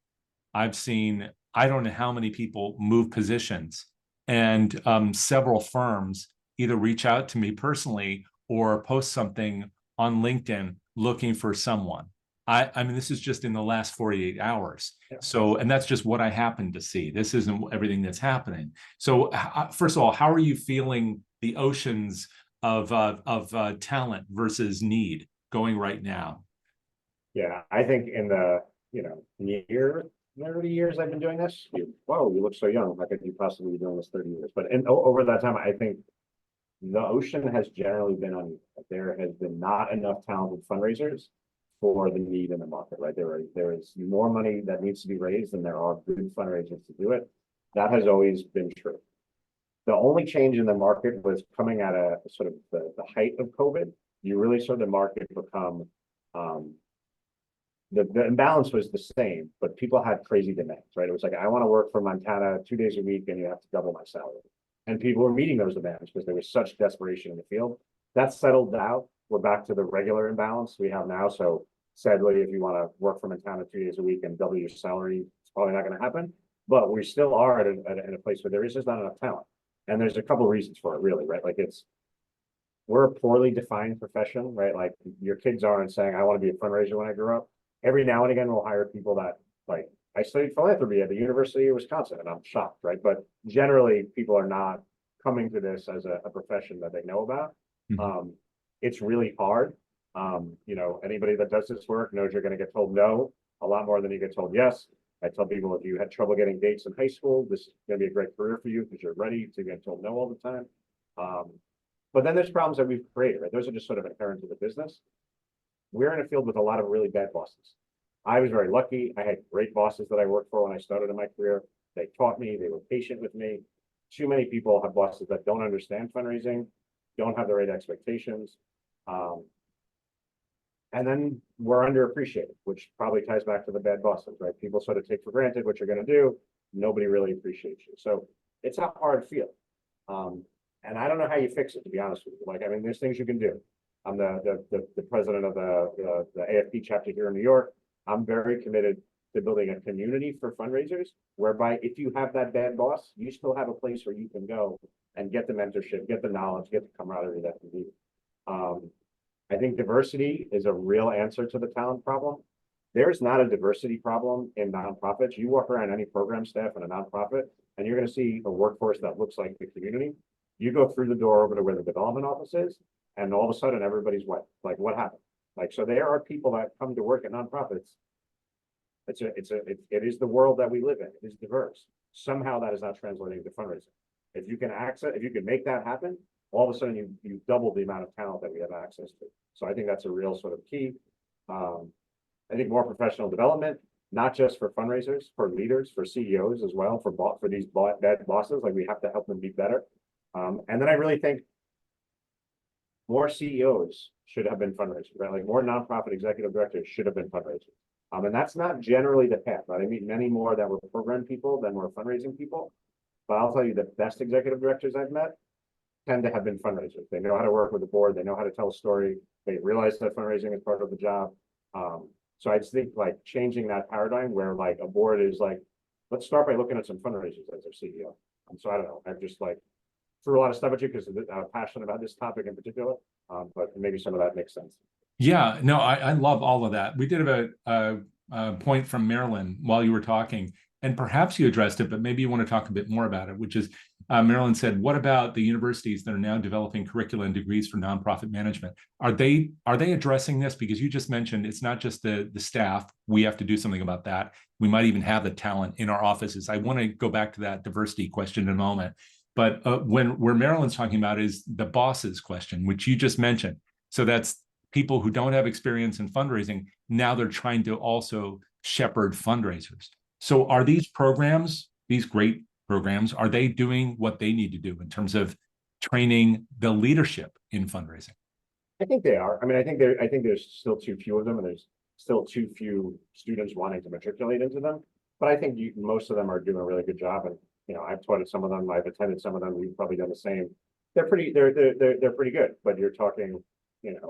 I've seen, I don't know how many people move positions, and several firms either reach out to me personally or post something on LinkedIn looking for someone. I mean, this is just in the last 48 hours. Yeah. So, and that's just what I happen to see. This isn't everything that's happening. So first of all, how are you feeling the oceans of talent versus need going right now? Yeah, I think in the, year, 30 years I've been doing this, you look so young. How could you possibly be doing this 30 years? But over that time, I think the ocean has generally been on, there has been not enough talented fundraisers for the need in the market, right? There is more money that needs to be raised than there are good fundraisers to do it. That has always been true. The only change in the market was coming at a sort of the height of COVID. You really saw the market become, the imbalance was the same, but people had crazy demands, right? It was like, I want to work for Montana 2 days a week and you have to double my salary. And people were meeting those demands because there was such desperation in the field. That settled out. We're back to the regular imbalance we have now. So sadly, if you want to work for Montana 2 days a week and double your salary, it's probably not going to happen. But we still are at a place where there is just not enough talent. And there's a couple of reasons for it, really, right? Like we're a poorly defined profession, right? Like your kids aren't saying, I want to be a fundraiser when I grow up. Every now and again, we'll hire people that, like, I studied philanthropy at the University of Wisconsin, and I'm shocked, right? But generally, people are not coming to this as a profession that they know about. Mm-hmm. It's really hard. Anybody that does this work knows you're going to get told no a lot more than you get told yes. I tell people, if you had trouble getting dates in high school, this is going to be a great career for you because you're ready to get told no all the time. But then there's problems that we've created, right? Those are just sort of inherent to the business. We're in a field with a lot of really bad bosses. I was very lucky. I had great bosses that I worked for when I started in my career. They taught me, they were patient with me. Too many people have bosses that don't understand fundraising, don't have the right expectations. And then we're underappreciated, which probably ties back to the bad bosses, right? People sort of take for granted what you're going to do. Nobody really appreciates you. So it's a hard field. And I don't know how you fix it, to be honest with you. Like, I mean, there's things you can do. I'm the president of the AFP chapter here in New York. I'm very committed to building a community for fundraisers, whereby if you have that bad boss, you still have a place where you can go and get the mentorship, get the knowledge, get the camaraderie that you need. I think diversity is a real answer to the talent problem. There's not a diversity problem in nonprofits. You walk around any program staff in a nonprofit, and you're going to see a workforce that looks like the community. You go through the door over to where the development office is, and all of a sudden everybody's white. Like, what happened? Like, so there are people that come to work at nonprofits. It is the world that we live in. It is diverse. Somehow that is not translating to fundraising. If you can make that happen, all of a sudden you double the amount of talent that we have access to. So I think that's a real sort of key. I think more professional development, not just for fundraisers, for leaders, for CEOs as well, for these bad bosses. Like, we have to help them be better. And then I really think more CEOs should have been fundraisers, right? Like, more nonprofit executive directors should have been fundraisers. And that's not generally the path, right? I meet many more that were program people than were fundraising people. But I'll tell you, the best executive directors I've met tend to have been fundraisers. They know how to work with the board. They know how to tell a story. They realize that fundraising is part of the job. So I just think, like, changing that paradigm where, like, a board is like, let's start by looking at some fundraisers as their CEO. So I don't know. I've just, like, threw a lot of stuff at you because I'm passionate about this topic in particular. But maybe some of that makes sense. Yeah, no, I love all of that. We did a point from Marilyn while you were talking, and perhaps you addressed it, but maybe you want to talk a bit more about it, which is Marilyn said, what about the universities that are now developing curricula and degrees for nonprofit management? Are they addressing this? Because you just mentioned it's not just the staff. We have to do something about that. We might even have the talent in our offices. I want to go back to that diversity question in a moment. But where Marilyn's talking about is the bosses question, which you just mentioned. So that's people who don't have experience in fundraising. Now they're trying to also shepherd fundraisers. So are these programs, these great programs, are they doing what they need to do in terms of training the leadership in fundraising? I think they are. I mean, I think there's still too few of them, and there's still too few students wanting to matriculate into them. But I think most of them are doing a really good job. And I've taught at some of them. I've attended some of them. We've probably done the same. They're pretty good. But you're talking,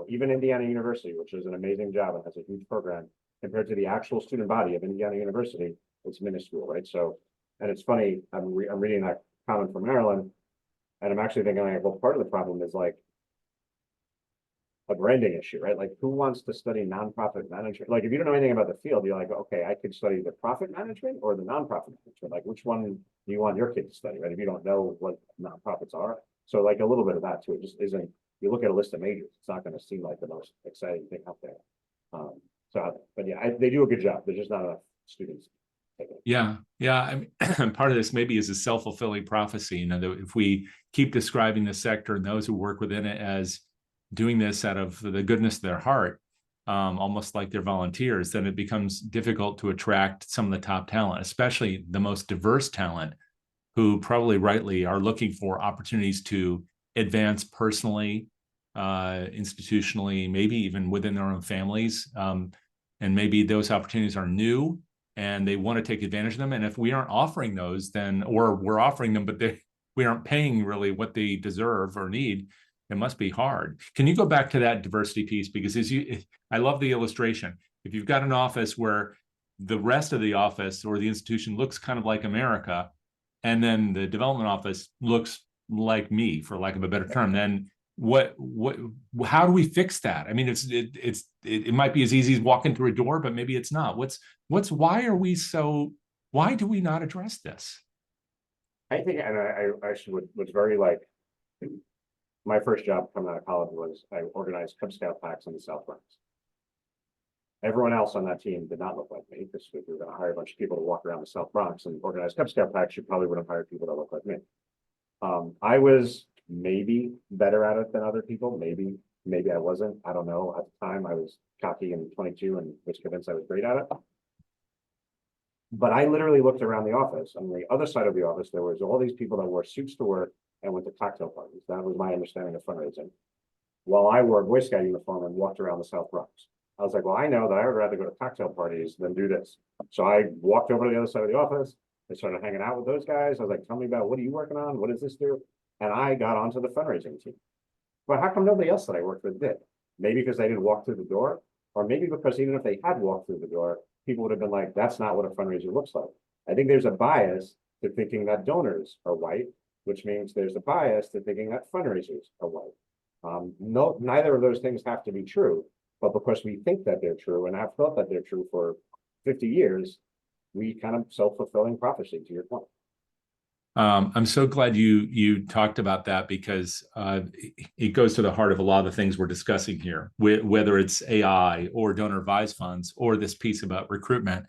even Indiana University, which is an amazing job and has a huge program, compared to the actual student body of Indiana University, it's minuscule, right? So, and it's funny. I'm reading that comment from Marilyn, and I'm actually thinking, like, well, part of the problem is, like, a branding issue, right? Like, who wants to study nonprofit management? Like, if you don't know anything about the field, you're like, okay, I could study the profit management or the nonprofit management. Like, which one do you want your kid to study, right? If you don't know what nonprofits are. So, like, a little bit of that too. It just isn't, you look at a list of majors, it's not going to seem like the most exciting thing out there. But yeah, they do a good job. There's just not enough students. Yeah. I mean, part of this maybe is a self-fulfilling prophecy, that if we keep describing the sector and those who work within it as doing this out of the goodness of their heart, almost like they're volunteers, then it becomes difficult to attract some of the top talent, especially the most diverse talent, who probably rightly are looking for opportunities to advance personally, institutionally, maybe even within their own families. And maybe those opportunities are new and they want to take advantage of them. And if we aren't offering those, then, or we're offering them, but we aren't paying really what they deserve or need, it must be hard. Can you go back to that diversity piece? Because I love the illustration. If you've got an office where the rest of the office or the institution looks kind of like America, and then the development office looks like me, for lack of a better term, then how do we fix that? I mean, it might be as easy as walking through a door, but maybe it's not. Why do we not address this? I think, and I actually was very like, my first job coming out of college was I organized Cub Scout packs on the South Bronx. Everyone else on that team did not look like me, because if we were going to hire a bunch of people to walk around the South Bronx and organize Cub Scout packs, you probably would have hired people that look like me. I was maybe better at it than other people. Maybe I wasn't. I don't know. At the time, I was cocky and 22 and was convinced I was great at it. But I literally looked around the office. On the other side of the office, there was all these people that wore suits to work and went to cocktail parties. That was my understanding of fundraising. While I wore a Boy Scout uniform and walked around the South Bronx. I was like, well, I know that I would rather go to cocktail parties than do this. So I walked over to the other side of the office. I started hanging out with those guys. I was like, tell me about, what are you working on? What does this do? And I got onto the fundraising team. But how come nobody else that I worked with did? Maybe because they didn't walk through the door, or maybe because even if they had walked through the door, people would have been like, that's not what a fundraiser looks like. I think there's a bias to thinking that donors are white, which means there's a bias to thinking that fundraisers are white. No, neither of those things have to be true, but because we think that they're true and have thought that they're true for 50 years, we kind of self-fulfilling prophecy, to your point. I'm so glad you talked about that, because it goes to the heart of a lot of the things we're discussing here, whether it's AI or donor advised funds or this piece about recruitment.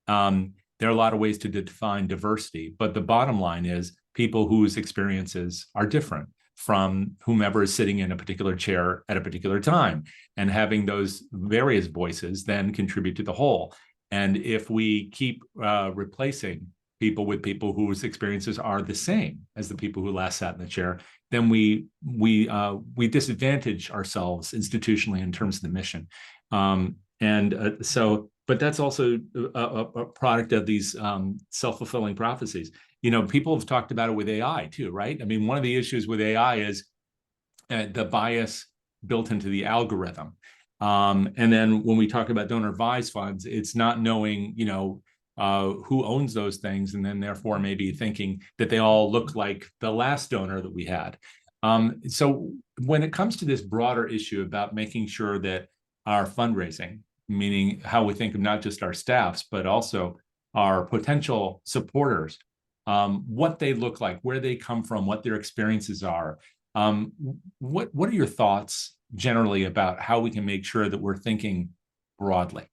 There are a lot of ways to define diversity, but the bottom line is people whose experiences are different from whomever is sitting in a particular chair at a particular time, and having those various voices then contribute to the whole. And if we keep replacing people with people whose experiences are the same as the people who last sat in the chair, then we disadvantage ourselves institutionally in terms of the mission. But that's also a product of these self-fulfilling prophecies. You know, people have talked about it with AI too, right? I mean, one of the issues with AI is the bias built into the algorithm. And then when we talk about donor advised funds, it's not knowing, you know, who owns those things, and then therefore maybe thinking that they all look like the last donor that we had. So when it comes to this broader issue about making sure that our fundraising, meaning how we think of not just our staffs, but also our potential supporters, what they look like, where they come from, what their experiences are, what are your thoughts generally about how we can make sure that we're thinking broadly?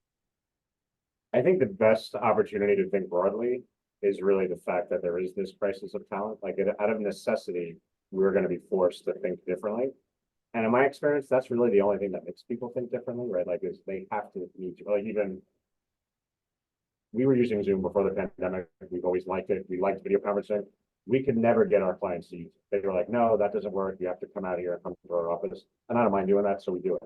I think the best opportunity to think broadly is really the fact that there is this crisis of talent. Like, out of necessity, we're going to be forced to think differently. And in my experience, that's really the only thing that makes people think differently, right? Like, is they have to need to, like, even we were using Zoom before the pandemic. We've always liked it. We liked video conferencing. We could never get our clients to use it. They were like, no, that doesn't work. You have to come out here and come to our office. And I don't mind doing that, so we do it.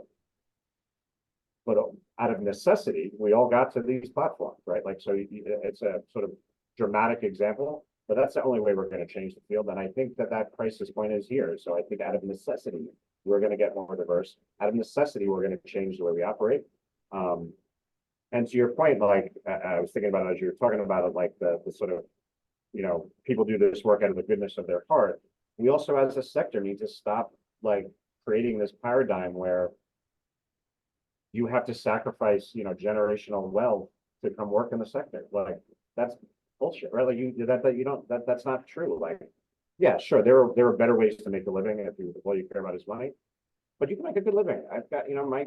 But out of necessity, we all got to these platforms, right? Like, so it's a sort of dramatic example, but that's the only way we're going to change the field. And I think that crisis point is here. So I think out of necessity, we're going to get more diverse. Out of necessity, we're going to change the way we operate. And to your point, like, I was thinking about it as you were talking about it, like the sort of, you know, people do this work out of the goodness of their heart. We also, as a sector, need to stop like creating this paradigm where you have to sacrifice, you know, generational wealth to come work in the sector. Like, that's bullshit, right? Like, that's not true. Like, yeah, sure, there are better ways to make a living if all you care about is money, but you can make a good living. I've got, you know, my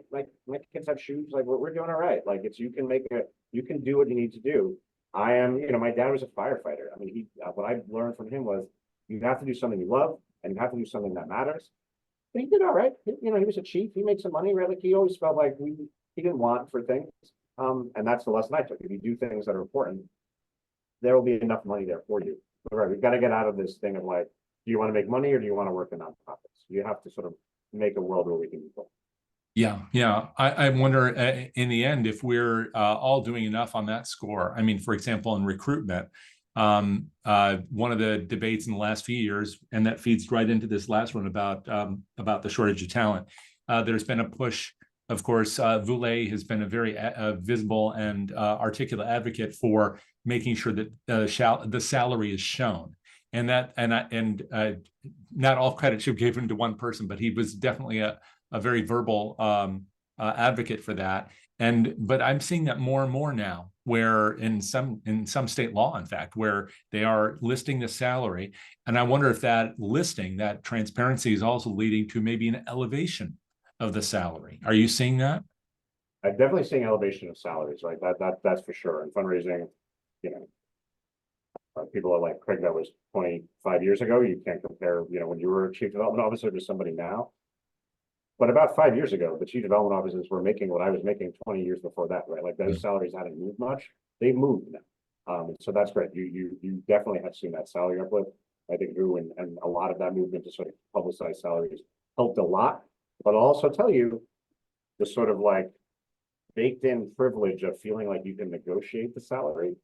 kids have shoes. Like, we're doing all right. Like, you can do what you need to do. I am, you know, my dad was a firefighter. I mean, what I learned from him was you have to do something you love, and you have to do something that matters. But he did all right. You know, he was a chief. He made some money, right? Like, he always felt like he didn't want for things. And that's the lesson I took. If you do things that are important, there will be enough money there for you. All right, we've got to get out of this thing of like, do you want to make money or do you want to work in nonprofits? You have to sort of make a world where we can do both. Yeah. I wonder in the end if we're all doing enough on that score. I mean, for example, in recruitment, one of the debates in the last few years, and that feeds right into this last one about the shortage of talent. There's been a push. Of course, Voulet has been a very visible and articulate advocate for making sure that the salary is shown, and not all credit should be given to one person, but he was definitely a very verbal advocate for that. But I'm seeing that more and more now, where in some state law, in fact, where they are listing the salary. And I wonder if that listing, that transparency, is also leading to maybe an elevation of the salary. Are you seeing that? I'm definitely seeing elevation of salaries, right? That's for sure. And fundraising, you know, people are like, Craig, that was 25 years ago. You can't compare, you know, when you were a chief development officer to somebody now. But about 5 years ago, the chief development officers were making what I was making 20 years before that, right? Like those salaries hadn't moved much. They've moved now. So that's great. You definitely have seen that salary uplift. I think Drew and a lot of that movement to sort of publicize salaries helped a lot. But I'll also tell you the sort of like baked in privilege of feeling like you can negotiate the salary.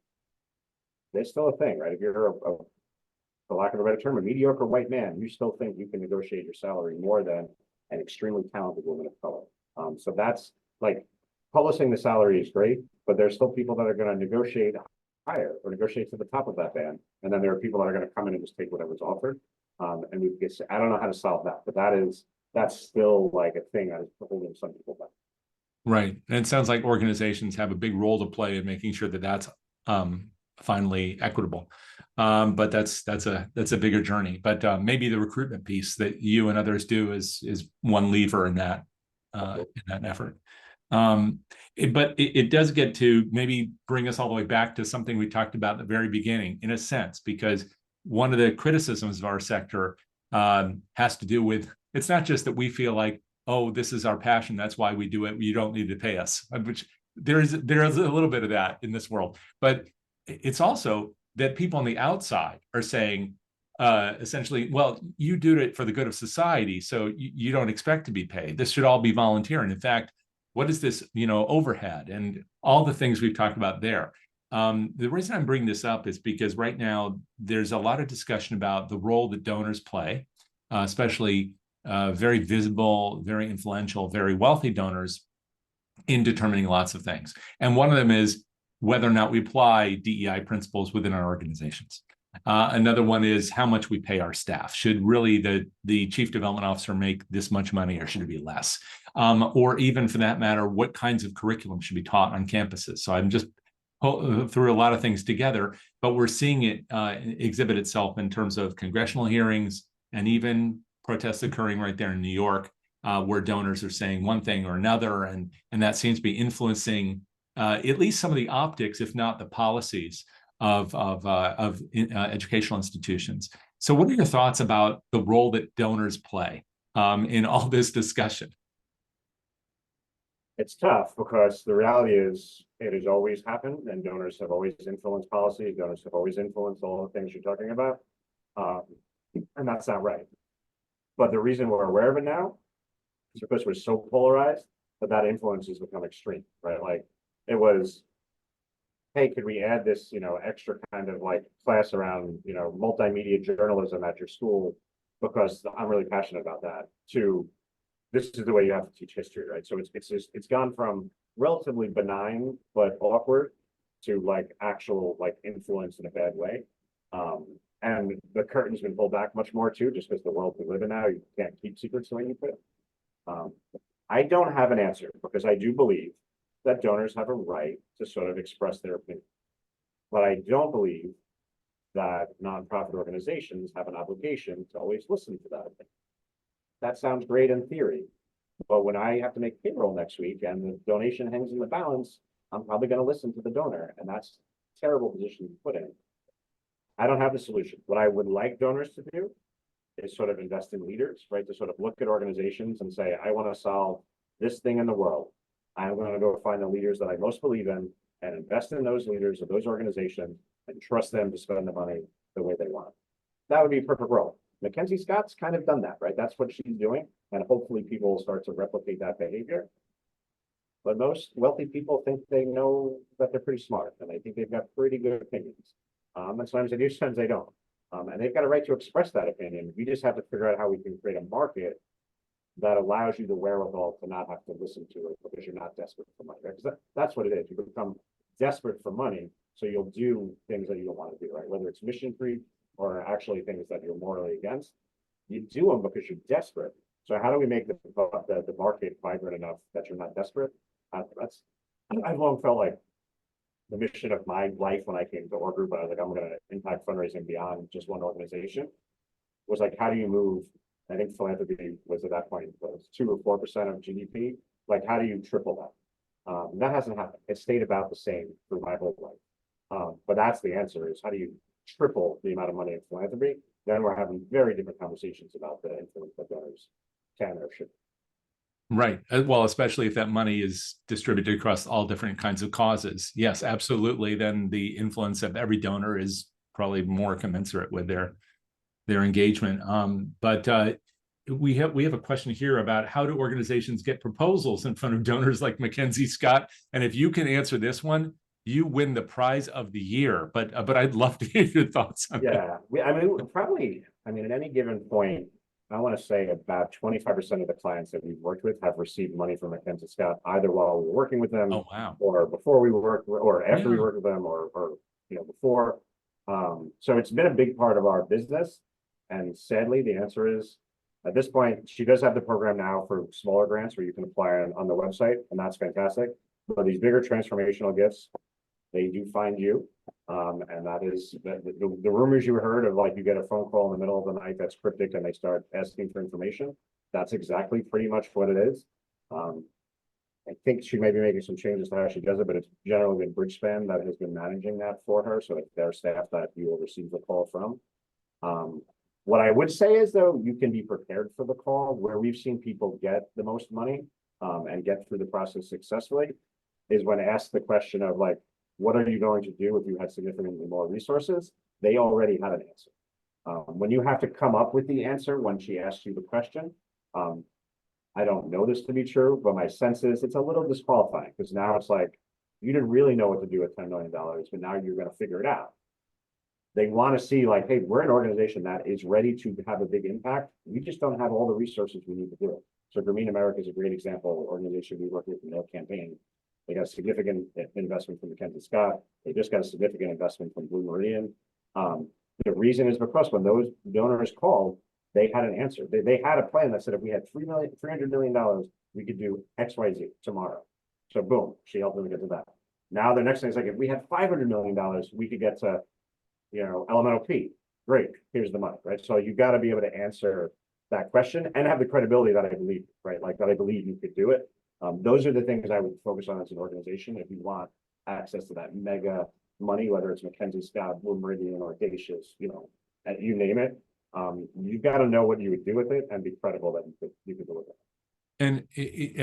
There's still a thing, right? If you're for lack of a better term, a mediocre white man, you still think you can negotiate your salary more than an extremely talented woman of color. So that's like publishing the salary is great, but there's still people that are going to negotiate higher or negotiate to the top of that band. And then there are people that are going to come in and just take whatever's offered. And we get, I don't know how to solve that, but that's still like a thing that is holding some people back. Right. And it sounds like organizations have a big role to play in making sure that that's finally equitable. But that's a bigger journey. But maybe the recruitment piece that you and others do is one lever in that effort. But it does get to maybe bring us all the way back to something we talked about at the very beginning, in a sense, because one of the criticisms of our sector has to do with, it's not just that we feel like, oh, this is our passion, that's why we do it, you don't need to pay us, which there is a little bit of that in this world. But it's also that people on the outside are saying, essentially, well, you do it for the good of society, so you don't expect to be paid. This should all be volunteer. And in fact, what is this, overhead and all the things we've talked about there? The reason I'm bringing this up is because right now there's a lot of discussion about the role that donors play, especially very visible, very influential, very wealthy donors in determining lots of things. And one of them is whether or not we apply DEI principles within our organizations. Another one is how much we pay our staff. Should really the chief development officer make this much money, or should it be less? Or even for that matter, what kinds of curriculum should be taught on campuses? So I'm just threw a lot of things together, but we're seeing it exhibit itself in terms of congressional hearings and even protests occurring right there in New York, where donors are saying one thing or another, and that seems to be influencing at least some of the optics, if not the policies of educational institutions. So what are your thoughts about the role that donors play in all this discussion? It's tough because the reality is it has always happened, and donors have always influenced policy. Donors have always influenced all the things you're talking about. And that's not right. But the reason we're aware of it now is because we're so polarized that influence has become extreme, right? Like it was, hey, could we add this, extra kind of like class around, multimedia journalism at your school because I'm really passionate about that, to this is the way you have to teach history, right? So it's gone from relatively benign but awkward to like actual like influence in a bad way. And the curtain's been pulled back much more too, just because the world we live in now, you can't keep secrets the way you could. I don't have an answer because I do believe that donors have a right to sort of express their opinion. But I don't believe that nonprofit organizations have an obligation to always listen to that opinion. That sounds great in theory, but when I have to make payroll next week and the donation hangs in the balance, I'm probably going to listen to the donor, and that's a terrible position to put in. I don't have the solution. What I would like donors to do is sort of invest in leaders, right? To sort of look at organizations and say, I want to solve this thing in the world. I'm going to go find the leaders that I most believe in and invest in those leaders of those organizations and trust them to spend the money the way they want it. That would be a perfect world. Mackenzie Scott's kind of done that, right? That's what she's doing. And hopefully people will start to replicate that behavior. But most wealthy people think they know that they're pretty smart and they think they've got pretty good opinions. And sometimes they do, sometimes they don't. And they've got a right to express that opinion. We just have to figure out how we can create a market that allows you the wherewithal to not have to listen to it because you're not desperate for money. Because that's what it is. You become desperate for money, so you'll do things that you don't want to do, right? Whether it's mission creep or actually things that you're morally against, you do them because you're desperate. So how do we make the market vibrant enough that you're not desperate? I've long felt like the mission of my life when I came to our group, I was like, I'm going to impact fundraising beyond just one organization, was like, how do you move? I think philanthropy was at that point was 2 or 4% of GDP. Like, how do you triple that? That hasn't happened. It stayed about the same through my whole life. But that's the answer: is how do you triple the amount of money in philanthropy? Then we're having very different conversations about the influence that donors can or should. Right. Well, especially if that money is distributed across all different kinds of causes. Yes, absolutely. Then the influence of every donor is probably more commensurate with their engagement. But we have a question here about how do organizations get proposals in front of donors like Mackenzie Scott? And if you can answer this one, you win the prize of the year. But I'd love to hear your thoughts on that. Yeah, I mean, at any given point, I want to say about 25% of the clients that we've worked with have received money from Mackenzie Scott, either while we were working with them, Oh, wow. or before we worked, or after we worked with them, or before. So it's been a big part of our business. And sadly, the answer is, at this point, she does have the program now for smaller grants where you can apply on the website, and that's fantastic. But these bigger transformational gifts, they do find you. And that is the rumors you heard of, like, you get a phone call in the middle of the night that's cryptic and they start asking for information. That's exactly pretty much what it is. I think she may be making some changes to how she does it, but it's generally been Bridgespan that has been managing that for her. So it's their staff that you will receive the call from. What I would say is, though, you can be prepared for the call. Where we've seen people get the most money and get through the process successfully is when asked the question of, like, what are you going to do if you had significantly more resources? They already had an answer. When you have to come up with the answer when she asks you the question, I don't know this to be true, but my sense is it's a little disqualifying, because now it's like, you didn't really know what to do with $10 million, but now you're going to figure it out. They want to see, like, hey, we're an organization that is ready to have a big impact. We just don't have all the resources we need to do it. So Green America is a great example. Organization we work with in their campaign. They got a significant investment from Mackenzie Scott. They just got a significant investment from Blue Meridian. The reason is because when those donors called, they had an answer. They had a plan that said, if we had $300 million, we could do X, Y, Z tomorrow. So boom, she helped them get to that. Now the next thing is, like, if we had $500 million, we could get to, elemental P. Great, here's the money, right? So you got to be able to answer that question and have the credibility that I believe, right? Like, that I believe you could do it. Those are the things I would focus on as an organization if you want access to that mega money, whether it's Mackenzie Scott, Blue Meridian, or Audacious, you name it. You've got to know what you would do with it and be credible that you could deliver. And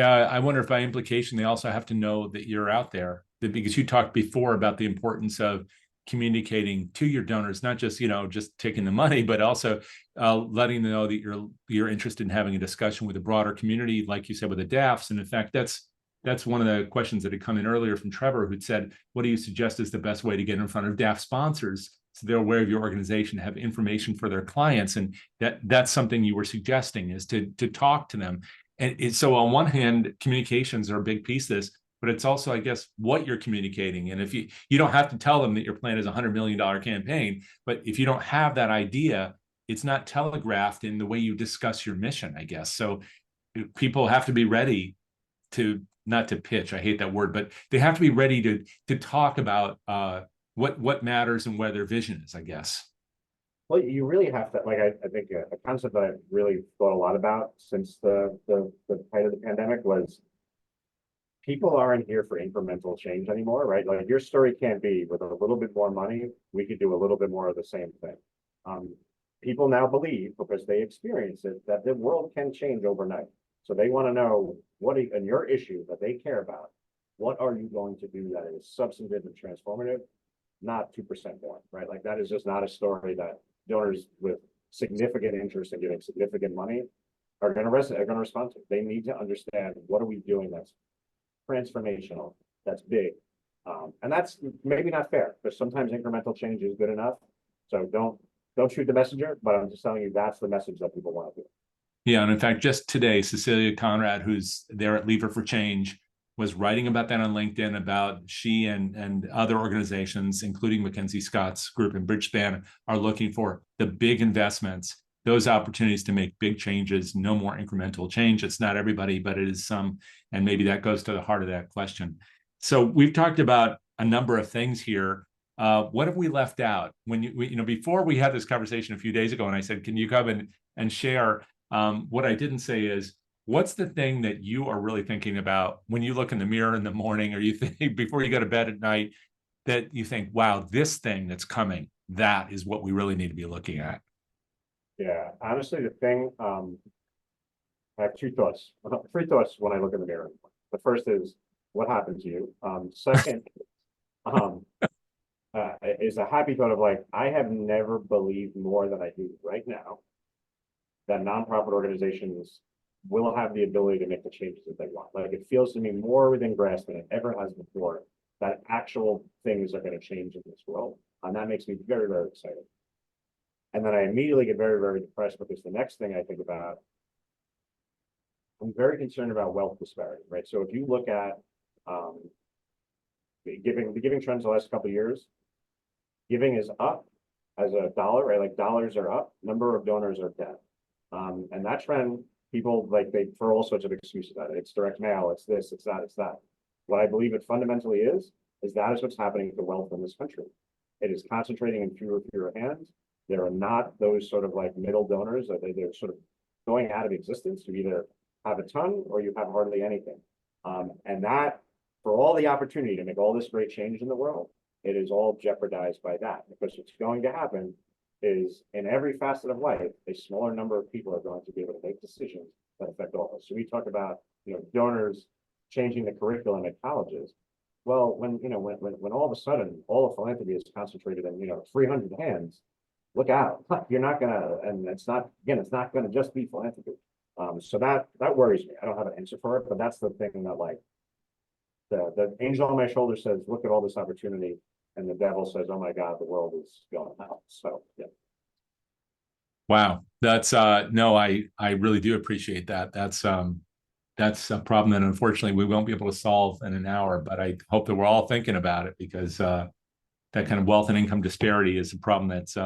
I wonder if by implication, they also have to know that you're out there, because you talked before about the importance of communicating to your donors, not just, just taking the money, but also letting them know that you're interested in having a discussion with the broader community, like you said, with the DAFs. And in fact, that's one of the questions that had come in earlier from Trevor, who'd said, what do you suggest is the best way to get in front of DAF sponsors so they're aware of your organization, have information for their clients? And that's something you were suggesting, is to talk to them. And so on one hand, communications are a big piece of this, but it's also, I guess, what you're communicating. And if you don't have to tell them that your plan is a $100 million campaign, but if you don't have that idea, it's not telegraphed in the way you discuss your mission, I guess. So people have to be ready to, not to pitch, I hate that word, but they have to be ready to talk about what matters and where their vision is, I guess. Well, you really have to, like, I think a concept that I've really thought a lot about since the height of the pandemic was, people aren't here for incremental change anymore, right? Like, your story can't be, with a little bit more money, we could do a little bit more of the same thing. People now believe, because they experience it, that the world can change overnight. So they want to know and your issue that they care about, what are you going to do that is substantive and transformative, not 2% more, right? Like that is just not a story that donors with significant interest in giving significant money are going to respond to. They need to understand, what are we doing that's transformational, that's big. And that's maybe not fair, because sometimes incremental change is good enough. So don't shoot the messenger, but I'm just telling you that's the message that people want to hear. Yeah, and in fact, just today, Cecilia Conrad, who's there at Lever for Change, was writing about that on LinkedIn, about she and other organizations, including Mackenzie Scott's group and Bridgespan, are looking for the big investments, those opportunities to make big changes, no more incremental change. It's not everybody, but it is some, and maybe that goes to the heart of that question. So we've talked about a number of things here. What have we left out? When before we had this conversation a few days ago, and I said, can you come and share? What I didn't say is, what's the thing that you are really thinking about when you look in the mirror in the morning, or you think before you go to bed at night, that you think, wow, this thing that's coming, that is what we really need to be looking at? Yeah, honestly, the thing, I have three thoughts when I look in the mirror. The first is, what happened to you? Second, is a happy thought of like, I have never believed more than I do right now that nonprofit organizations will have the ability to make the changes that they want. Like, it feels to me more within grasp than it ever has before, that actual things are going to change in this world. And that makes me very, very excited. And then I immediately get very, very depressed, because the next thing I think about, I'm very concerned about wealth disparity, right? So if you look at the giving trends the last couple of years, giving is up as a dollar, right? Like dollars are up, number of donors are down. And that trend, people they throw all sorts of excuses at it. It's direct mail, it's this, it's that, it's that. What I believe it fundamentally is that is what's happening to wealth in this country. It is concentrating in fewer and fewer hands. There are not those sort of like middle donors that they're sort of going out of existence. You either have a ton or you have hardly anything. And that, for all the opportunity to make all this great change in the world, it is all jeopardized by that. Because what's going to happen is, in every facet of life, a smaller number of people are going to be able to make decisions that affect all of us. So we talk about, donors changing the curriculum at colleges. Well, when all of a sudden all of philanthropy is concentrated in 300 hands, look out. You're not gonna, and it's not gonna just be philanthropy. So that worries me. I don't have an answer for it, but that's the thing that, like, the angel on my shoulder says, look at all this opportunity, and the devil says, oh my God, the world is going out. So yeah. Wow, that's no, I really do appreciate that. That's a problem that unfortunately we won't be able to solve in an hour, but I hope that we're all thinking about it, because that kind of wealth and income disparity is a problem that's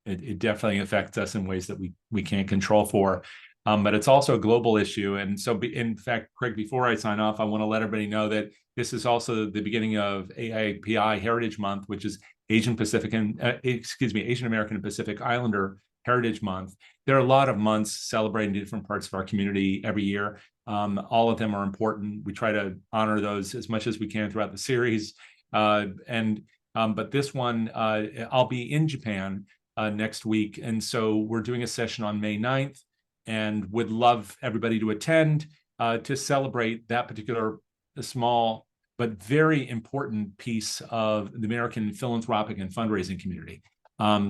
it definitely affects us in ways that we can't control for. But it's also a global issue. And so, in fact, Craig, before I sign off, I want to let everybody know that this is also the beginning of AIPI Heritage Month, which is Asian American and Pacific Islander Heritage Month. There are a lot of months celebrating different parts of our community every year. All of them are important. We try to honor those as much as we can throughout the series. But this one, I'll be in Japan next week. And so we're doing a session on May 9th, and would love everybody to attend to celebrate that particular small but very important piece of the American philanthropic and fundraising community.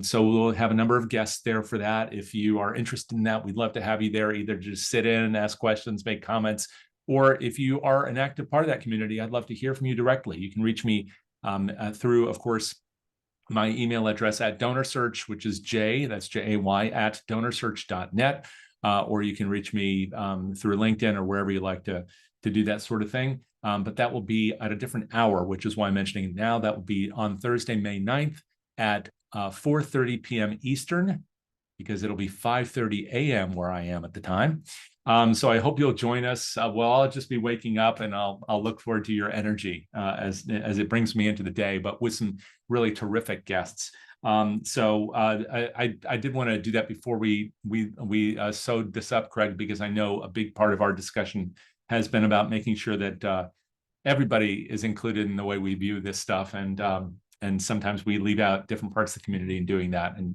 So we'll have a number of guests there for that. If you are interested in that, we'd love to have you there, either just sit in, ask questions, make comments, or if you are an active part of that community, I'd love to hear from you directly. You can reach me through, of course, my email address at DonorSearch, which is that's Jay, at DonorSearch.net. Or you can reach me through LinkedIn or wherever you like to do that sort of thing. But that will be at a different hour, which is why I'm mentioning it now. That will be on Thursday, May 9th at 4:30 p.m. Eastern, because it'll be 5:30 a.m. where I am at the time. So I hope you'll join us. Well, I'll just be waking up, and I'll look forward to your energy as it brings me into the day, but with some really terrific guests. So I did want to do that before we sewed this up, Craig, because I know a big part of our discussion has been about making sure that everybody is included in the way we view this stuff, and sometimes we leave out different parts of the community in doing that. And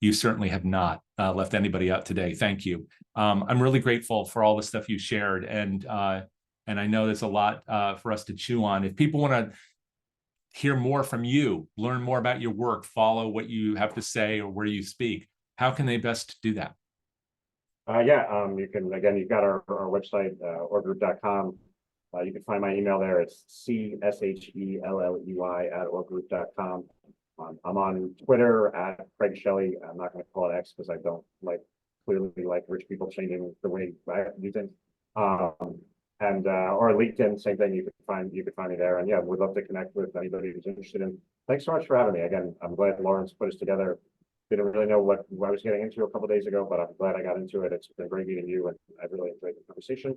you certainly have not left anybody out today. Thank you. I'm really grateful for all the stuff you shared, and I know there's a lot for us to chew on. If people want to hear more from you, learn more about your work, follow what you have to say or where you speak, how can they best do that? You can, again, you've got our website, orgroup.com. You can find my email there. It's CSHELLEY@orgroup.com. I'm on Twitter at Craig Shelley. I'm not going to call it X because I don't clearly like rich people changing the way I do things. Or LinkedIn, same thing. You could find me there. And yeah, we'd love to connect with anybody who's interested in. Thanks so much for having me. Again, I'm glad Lawrence put us together. Didn't really know what I was getting into a couple of days ago, but I'm glad I got into it. It's been great meeting you, and I really enjoyed the conversation.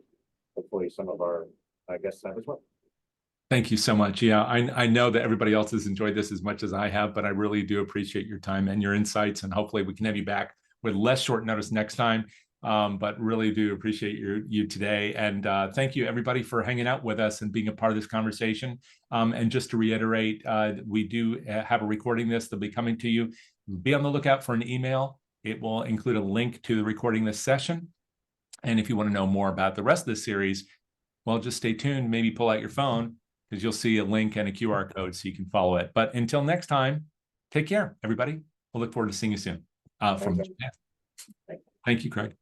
Hopefully, some of our guests have as well. Thank you so much. Yeah, I know that everybody else has enjoyed this as much as I have, but I really do appreciate your time and your insights, and hopefully we can have you back with less short notice next time. But really do appreciate you today. And thank you, everybody, for hanging out with us and being a part of this conversation. And just to reiterate, we do have a recording this. They'll be coming to you. Be on the lookout for an email. It will include a link to the recording this session. And if you want to know more about the rest of the series, well, just stay tuned. Maybe pull out your phone, because you'll see a link and a QR code so you can follow it. But until next time, take care, everybody. We'll look forward to seeing you soon from Japan. Thank you, Craig.